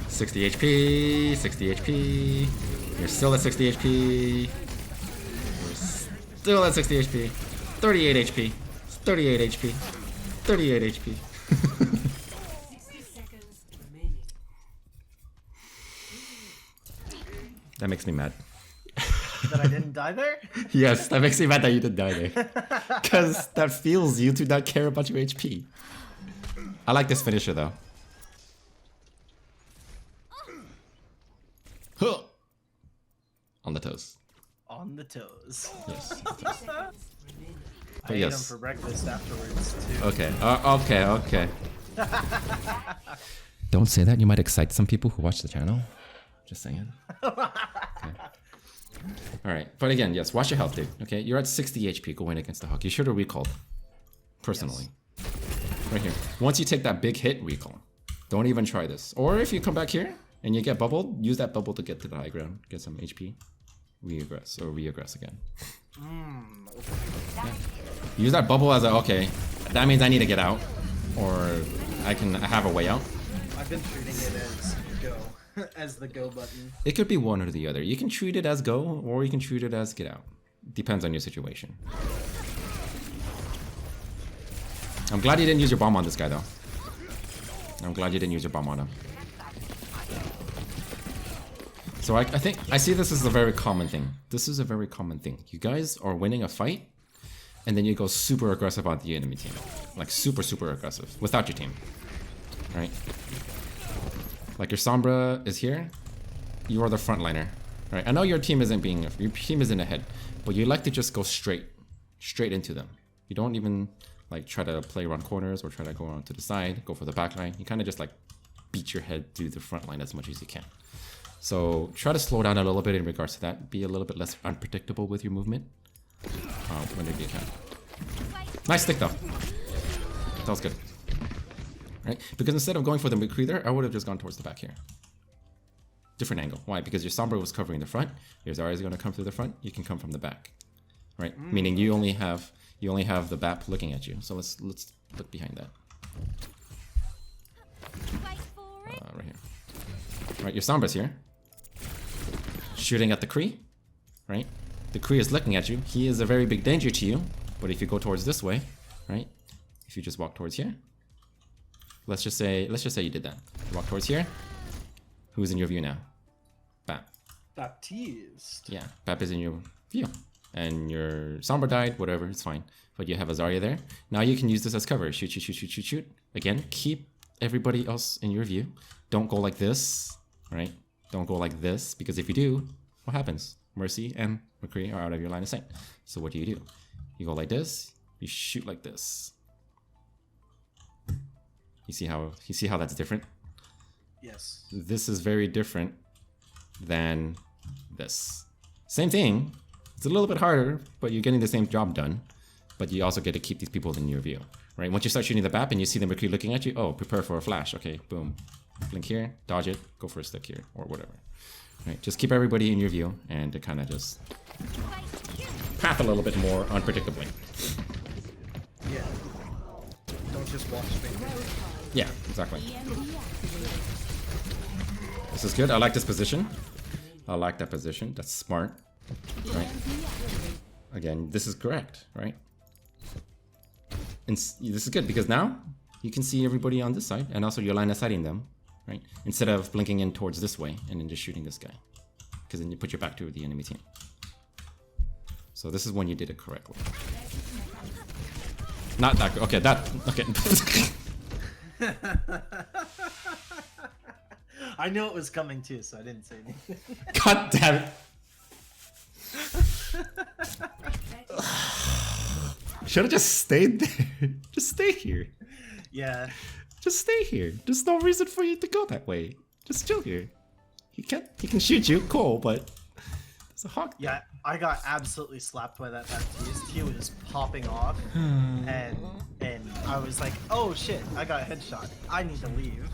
$60 HP, 60 HP. You're still at 60 HP. You're still at 60 HP. 38 HP. 38 HP. 38 HP. 60 seconds remaining. That makes me mad. That I didn't die there? Yes, that makes me mad that you didn't die there. Because that feels you to not care about your HP. I like this finisher though. Huh. On the toes. On the toes. Yes. I But ate yes. them for breakfast afterwards too. Okay. Okay. Don't say that. You might excite some people who watch the channel. Just saying. Okay. All right. But again, yes. Watch your health, dude. Okay. You're at 60 HP going against the Hawk. You should have recalled. Personally. Yes. Right here. Once you take that big hit, recall. Don't even try this. Or if you come back here and you get bubbled, use that bubble to get to the high ground. Get some HP. Reaggress or reaggress again. Yeah. Use that bubble as a, okay, that means I need to get out. Or I have a way out. I've been treating it as go. As the go button. It could be one or the other. You can treat it as go, or you can treat it as get out. Depends on your situation. I'm glad you didn't use your bomb on this guy, though. I'm glad you didn't use your bomb on him. So I think, I see this as a very common thing. This is a very common thing. You guys are winning a fight, and then you go super aggressive on the enemy team. Like super, super aggressive, without your team. Right? Like your Sombra is here, you are the frontliner. Right? I know your team isn't ahead, but you like to just go straight into them. You don't even like try to play around corners or try to go around to the side, go for the back line. You kind of just like beat your head through the front line as much as you can. So try to slow down a little bit in regards to that. Be a little bit less unpredictable with your movement when you're getting attacked. Nice stick though. That was good. Right? Because instead of going for the McCree there, I would have just gone towards the back here. Different angle. Why? Because your Sombra was covering the front. Your Zarya is going to come through the front. You can come from the back. Right? Meaning you only have the BAP looking at you. So let's look behind that. Right here. Right, your Sombra's here. Shooting at the Kree. Right? The Kree is looking at you. He is a very big danger to you. But if you go towards this way, right? If you just walk towards here. Let's just say you did that. Walk towards here. Who's in your view now? BAP. Baptiste. Yeah, BAP is in your view. And your Sombra died, whatever, it's fine. But you have a Zarya there. Now you can use this as cover. Shoot, shoot, shoot, shoot, shoot, shoot. Again, keep everybody else in your view. Don't go like this, right? Don't go like this, because if you do, what happens? Mercy and McCree are out of your line of sight. So what do? You go like this, you shoot like this. You see how that's different? Yes. This is very different than this. Same thing. It's a little bit harder, but you're getting the same job done. But you also get to keep these people in your view, right? Once you start shooting the BAP and you see the McCree looking at you, oh, prepare for a flash. Okay, boom. Blink here, dodge it, go for a stick here, or whatever. Right? Just keep everybody in your view and to kind of just path a little bit more unpredictably. Yeah. Don't just watch me. Yeah, exactly. This is good. I like this position. I like that position. That's smart. Right? Again, this is correct, right? And this is good because now you can see everybody on this side and also you're line of sighting them, right? Instead of blinking in towards this way and then just shooting this guy. Because then you put your back to the enemy team. So this is when you did it correctly. Not that. Okay, that. Okay. I knew it was coming too, so I didn't say anything. God damn it. Should have just stayed there. Just stay here. Yeah. Just stay here. There's no reason for you to go that way. Just chill here. He can shoot you, cool, but there's a hawk. Yeah, I got absolutely slapped by that Baptiste. He was popping off, and I was like, oh shit, I got a headshot. I need to leave.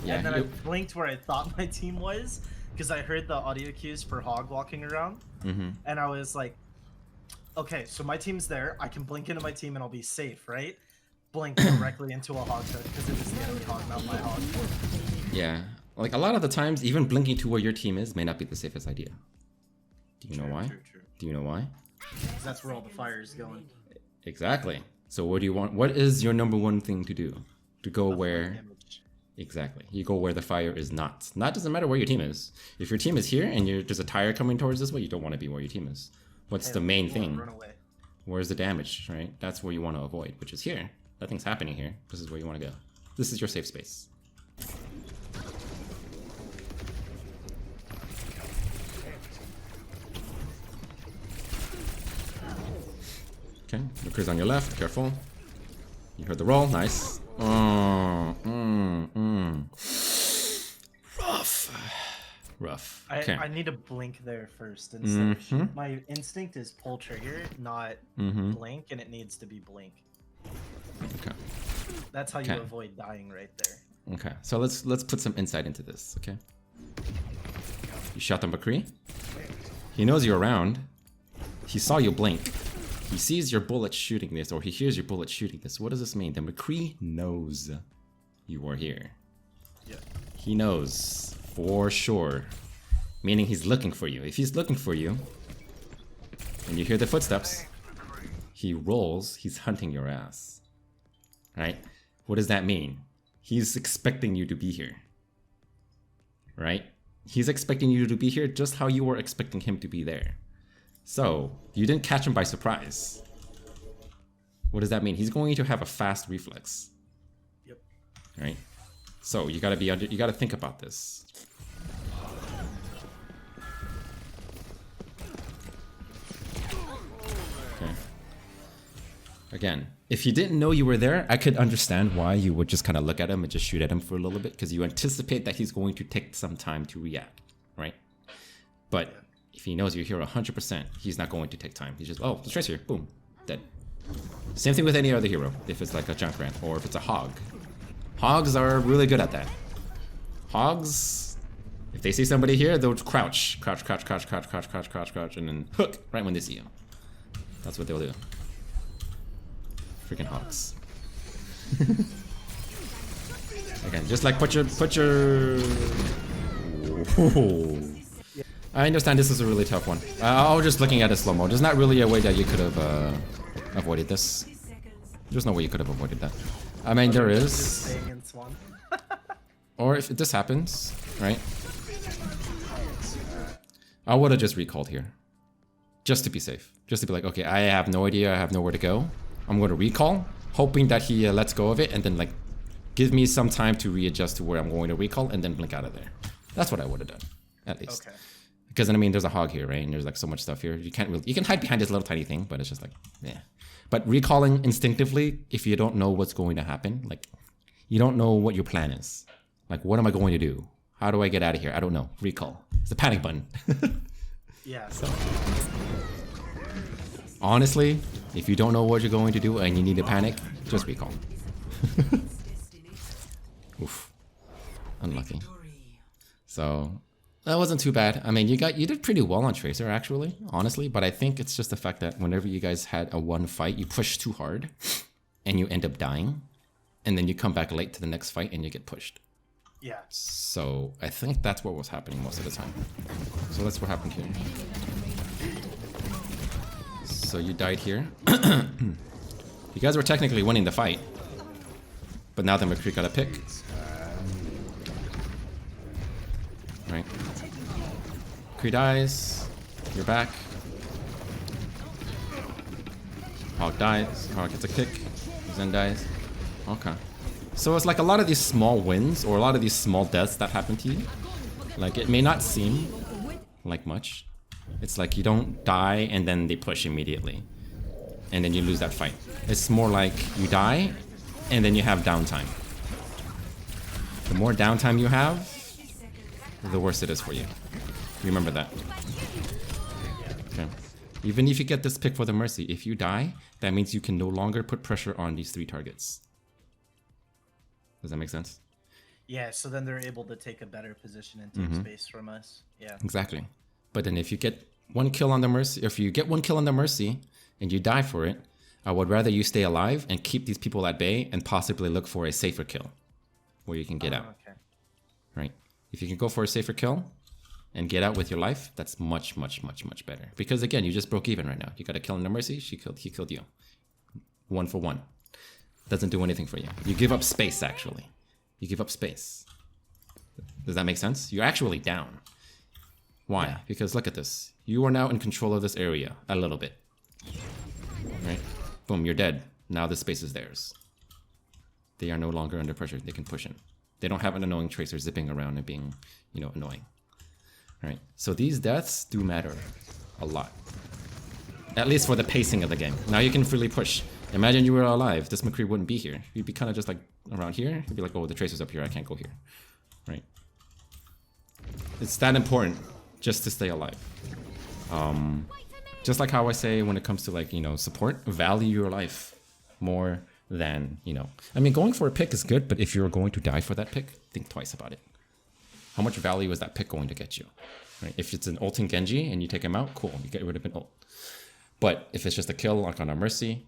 Yeah, And then I blinked where I thought my team was, because I heard the audio cues for Hog walking around, and I was like, okay, so my team's there. I can blink into my team and I'll be safe, right? Blink directly into a Hog hook because it was the enemy Hog, not my Hog. Yeah, like a lot of the times, even blinking to where your team is may not be the safest idea. Do you know why? True. Do you know why? Because that's where all the fire is going. Exactly. So what do you want? What is your number one thing to do? To go where? Damage. Exactly. You go where the fire is not. Not doesn't matter where your team is. If your team is here and there's a tire coming towards this way, you don't want to be where your team is. What's the main thing? Run away. Where's the damage, right? That's where you want to avoid, which is here. Nothing's happening here. This is where you want to go. This is your safe space. Okay, Lucre's on your left, careful. You heard the roll, nice. Rough. Okay. I need to blink there first instead of shoot. My instinct is pull trigger, not blink, and it needs to be blink. Okay. That's how you avoid dying right there. Okay, so let's put some insight into this, okay? You shot the McCree. He knows you're around. He saw you blink. He sees your bullet shooting this, or he hears your bullet shooting this. What does this mean? The McCree knows you are here. Yeah. He knows for sure. Meaning he's looking for you. If he's looking for you, and you hear the footsteps, he rolls, he's hunting your ass. Right? What does that mean? He's expecting you to be here. Right? He's expecting you to be here just how you were expecting him to be there. So, you didn't catch him by surprise. What does that mean? He's going to have a fast reflex. Yep. Right? So, you gotta think about this. Okay. Again, if he didn't know you were there, I could understand why you would just kind of look at him and just shoot at him for a little bit, because you anticipate that he's going to take some time to react, right? But if he knows you're here 100%, he's not going to take time. He's just, oh, the Tracer, boom, dead. Same thing with any other hero, if it's like a Junkrat or if it's a Hog. Hogs are really good at that. Hogs, if they see somebody here, they'll crouch, and then hook right when they see you. That's what they'll do. Freaking Hogs. Again, just like put your. Whoa. I understand this is a really tough one. I was just looking at it slow-mo. There's not really a way that you could have avoided this. There's no way you could have avoided that. I mean, there is. Or if this happens, right? I would have just recalled here. Just to be safe. Just to be like, okay, I have no idea, I have nowhere to go. I'm going to recall, hoping that he lets go of it, and then like give me some time to readjust to where I'm going to recall, and then blink out of there. That's what I would have done, at least. Okay. Because then, I mean, there's a Hog here, right? And there's like so much stuff here. You can't really, you can hide behind this little tiny thing, but it's just like, yeah. But recalling instinctively, if you don't know what's going to happen, like you don't know what your plan is. Like, what am I going to do? How do I get out of here? I don't know. Recall. It's a panic button. Yeah. So, honestly, if you don't know what you're going to do and you need to panic, just recall. Oof. Unlucky. So that wasn't too bad. I mean, you did pretty well on Tracer, actually, honestly. But I think it's just the fact that whenever you guys had a one fight, you push too hard, and you end up dying, and then you come back late to the next fight and you get pushed. Yeah. So I think that's what was happening most of the time. So that's what happened here. So you died here. You guys were technically winning the fight, but now the McCree got a pick. Right. McCree dies. You're back. Hog dies. Hog gets a kick. Zen dies. Okay. So it's like a lot of these small wins or a lot of these small deaths that happen to you. Like it may not seem like much. It's like you don't die and then they push immediately. And then you lose that fight. It's more like you die and then you have downtime. The more downtime you have, the worse it is for you. Remember that. Okay. Even if you get this pick for the Mercy, if you die, that means you can no longer put pressure on these 3 targets. Does that make sense? Yeah, so then they're able to take a better position and take space from us. Yeah. Exactly. But then if you get 1 kill on the Mercy, if you get 1 kill on the Mercy and you die for it, I would rather you stay alive and keep these people at bay and possibly look for a safer kill where you can get out. Okay. Right? If you can go for a safer kill and get out with your life, that's much, much, much, much better. Because again, you just broke even right now. You got a kill on the Mercy, he killed you. 1 for 1. Doesn't do anything for you. You give up space, actually. You give up space. Does that make sense? You're actually down. Why? Yeah. Because look at this. You are now in control of this area a little bit. Right? Boom, you're dead. Now the space is theirs. They are no longer under pressure. They can push in. They don't have an annoying tracer zipping around and being, you know, annoying. Right? So these deaths do matter a lot. At least for the pacing of the game. Now you can freely push. Imagine you were alive. This McCree wouldn't be here. You'd be kind of just like around here. You'd be like, oh, the tracer's up here. I can't go here. Right? It's that important just to stay alive. Just like how I say when it comes to like, you know, support, value your life more than, you know. I mean, going for a pick is good, but if you're going to die for that pick, think twice about it. How much value is that pick going to get you? Right? If it's an ulting Genji and you take him out, cool. You get rid of an ult. But if it's just a kill like on a Mercy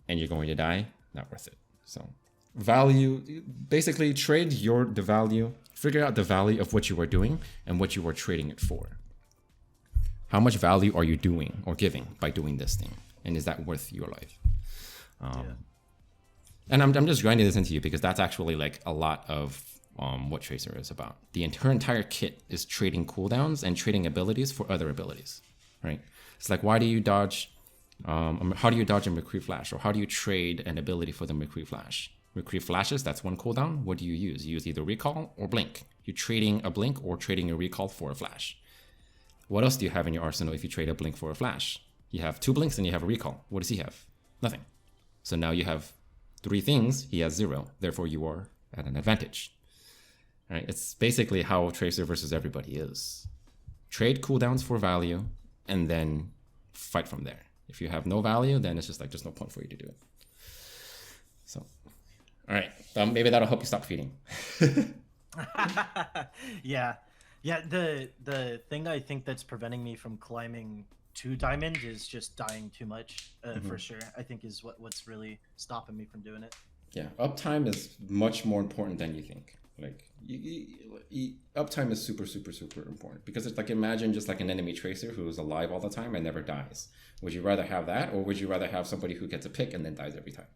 and you're going to die, not worth it. So value, basically trade the value, figure out the value of what you are doing and what you are trading it for. How much value are you doing or giving by doing this thing? And is that worth your life? And I'm just grinding this into you because that's actually like a lot of what Tracer is about. Her entire kit is trading cooldowns and trading abilities for other abilities, right? It's like, why do you dodge, how do you dodge a McCree Flash? Or how do you trade an ability for the McCree Flash? McCree Flashes, that's 1 cooldown. What do you use? You use either Recall or Blink. You're trading a Blink or trading a Recall for a Flash. What else do you have in your arsenal if you trade a Blink for a Flash? You have 2 Blinks and you have a Recall. What does he have? Nothing. So now you have 3 things, he has 0. Therefore you are at an advantage. Right? It's basically how Tracer versus everybody is. Trade cooldowns for value and then fight from there. If you have no value, then it's just like there's no point for you to do it. So, all right, maybe that'll help you stop feeding. Yeah. The thing I think that's preventing me from climbing to diamond is just dying too much, for sure. I think is what's really stopping me from doing it. Yeah, uptime is much more important than you think. Like, uptime is super, super, super important because it's like, imagine just like an enemy tracer who is alive all the time and never dies. Would you rather have that, or would you rather have somebody who gets a pick and then dies every time?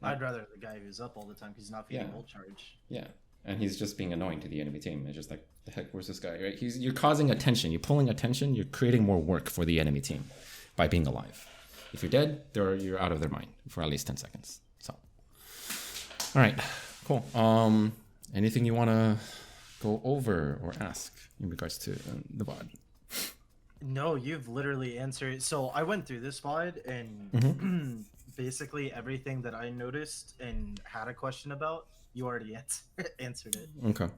I'd rather the guy who's up all the time because he's not feeding ult charge. Yeah, and he's just being annoying to the enemy team. It's just like, the heck, where's this guy, right? You're causing attention, you're pulling attention, you're creating more work for the enemy team by being alive. If you're dead, you're out of their mind for at least 10 seconds. So, all right, cool. Anything you want to go over or ask in regards to the VOD? No, you've literally answered. So I went through this VOD and basically everything that I noticed and had a question about, you already answered it. Okay.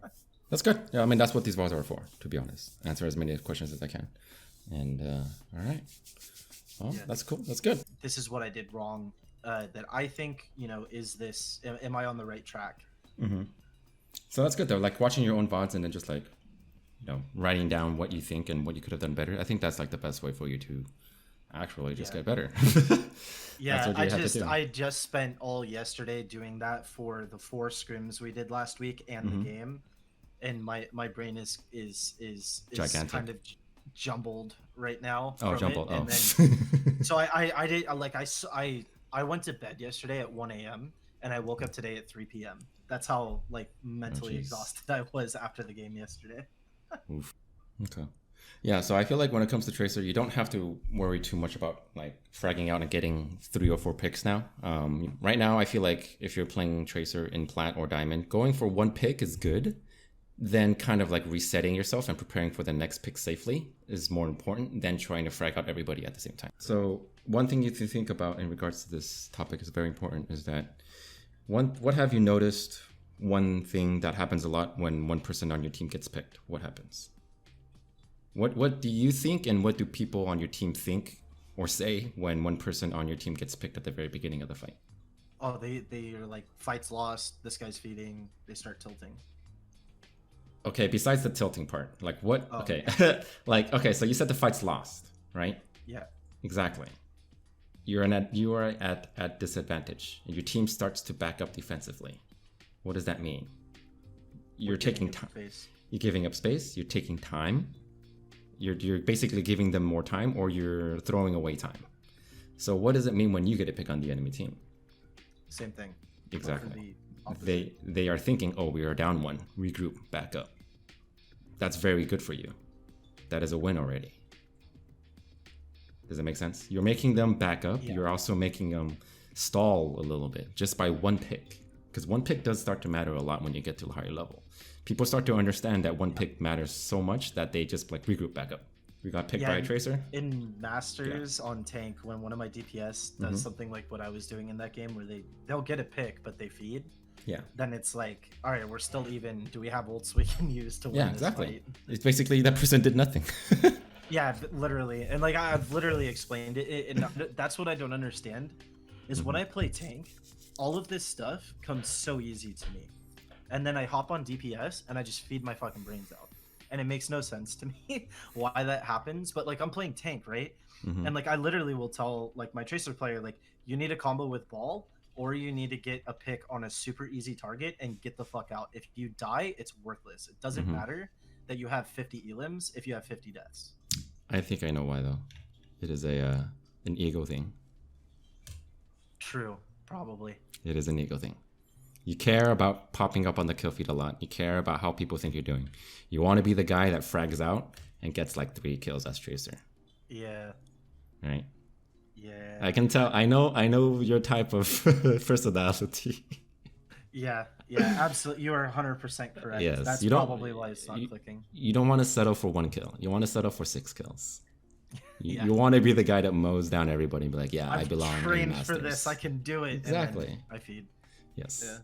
That's good. Yeah, I mean, that's what these VODs are for, to be honest. Answer as many questions as I can. And, all right. Well, yeah. That's cool. That's good. This is what I did wrong that I think, is this, am I on the right track? So that's good, though. Like, watching your own VODs and then just, like, writing down what you think and what you could have done better. I think that's, like, the best way for you to actually just get better. Yeah, I just spent all yesterday doing that for the 4 scrims we did last week and the game. And my brain is gigantic, kind of jumbled right now. Oh, jumbled. And then, so I went to bed yesterday at 1 a.m. and I woke up today at 3 p.m. That's how like mentally exhausted I was after the game yesterday. Oof. Okay. Yeah, so I feel like when it comes to Tracer, you don't have to worry too much about like fragging out and getting 3 or 4 picks now. Right now, I feel like if you're playing Tracer in Plat or Diamond, going for 1 pick is good. Then kind of like resetting yourself and preparing for the next pick safely is more important than trying to frag out everybody at the same time. So one thing you to think about in regards to this topic is very important is that what have you noticed? One thing that happens a lot when one person on your team gets picked, what happens? What do you think and what do people on your team think or say when one person on your team gets picked at the very beginning of the fight? Oh, they are like, fight's lost, this guy's feeding, they start tilting. Okay, besides the tilting part, like what? Oh, okay, yeah. like okay, so you said the fight's lost, right? Yeah. Exactly. You are at disadvantage, and your team starts to back up defensively. What does that mean? You're taking time. You're giving up space. You're taking time. You're basically giving them more time, or you're throwing away time. So what does it mean when you get a pick on the enemy team? Same thing. Exactly. They are thinking, oh, we are down 1. Regroup, back up. That's very good for you. That is a win already. Does that make sense? You're making them back up. Yeah. You're also making them stall a little bit just by 1 pick. Because 1 pick does start to matter a lot when you get to a higher level. People start to understand that 1 pick matters so much that they just like regroup back up. We got picked by a Tracer. In Masters on tank, when one of my DPS does something like what I was doing in that game, where they'll get a pick but they feed. Yeah. Then it's like, all right, we're still even. Do we have ults we can use to win this fight? It's basically that person did nothing. Yeah, literally, and like I've literally explained it, and that's what I don't understand, is when I play tank, all of this stuff comes so easy to me, and then I hop on DPS and I just feed my fucking brains out, and it makes no sense to me why that happens. But like I'm playing tank, right? And like I literally will tell like my Tracer player, like, you need a combo with ball, or you need to get a pick on a super easy target and get the fuck out. If you die, it's worthless. It doesn't matter that you have 50 elims if you have 50 deaths. I think I know why though. It is an ego thing. True, probably. It is an ego thing. You care about popping up on the kill feed a lot. You care about how people think you're doing. You want to be the guy that frags out and gets like 3 kills as Tracer. Yeah. Right? Yeah. I can tell. I know your type of personality. Yeah, absolutely. You are 100% correct. Yes, that's probably why it's not clicking. You don't want to settle for 1 kill. You want to settle for 6 kills. You Yeah. want to be the guy that mows down everybody and be like, yeah, I belong. I've trained for this. I can do it. Exactly. And then I feed. Yes. Yeah.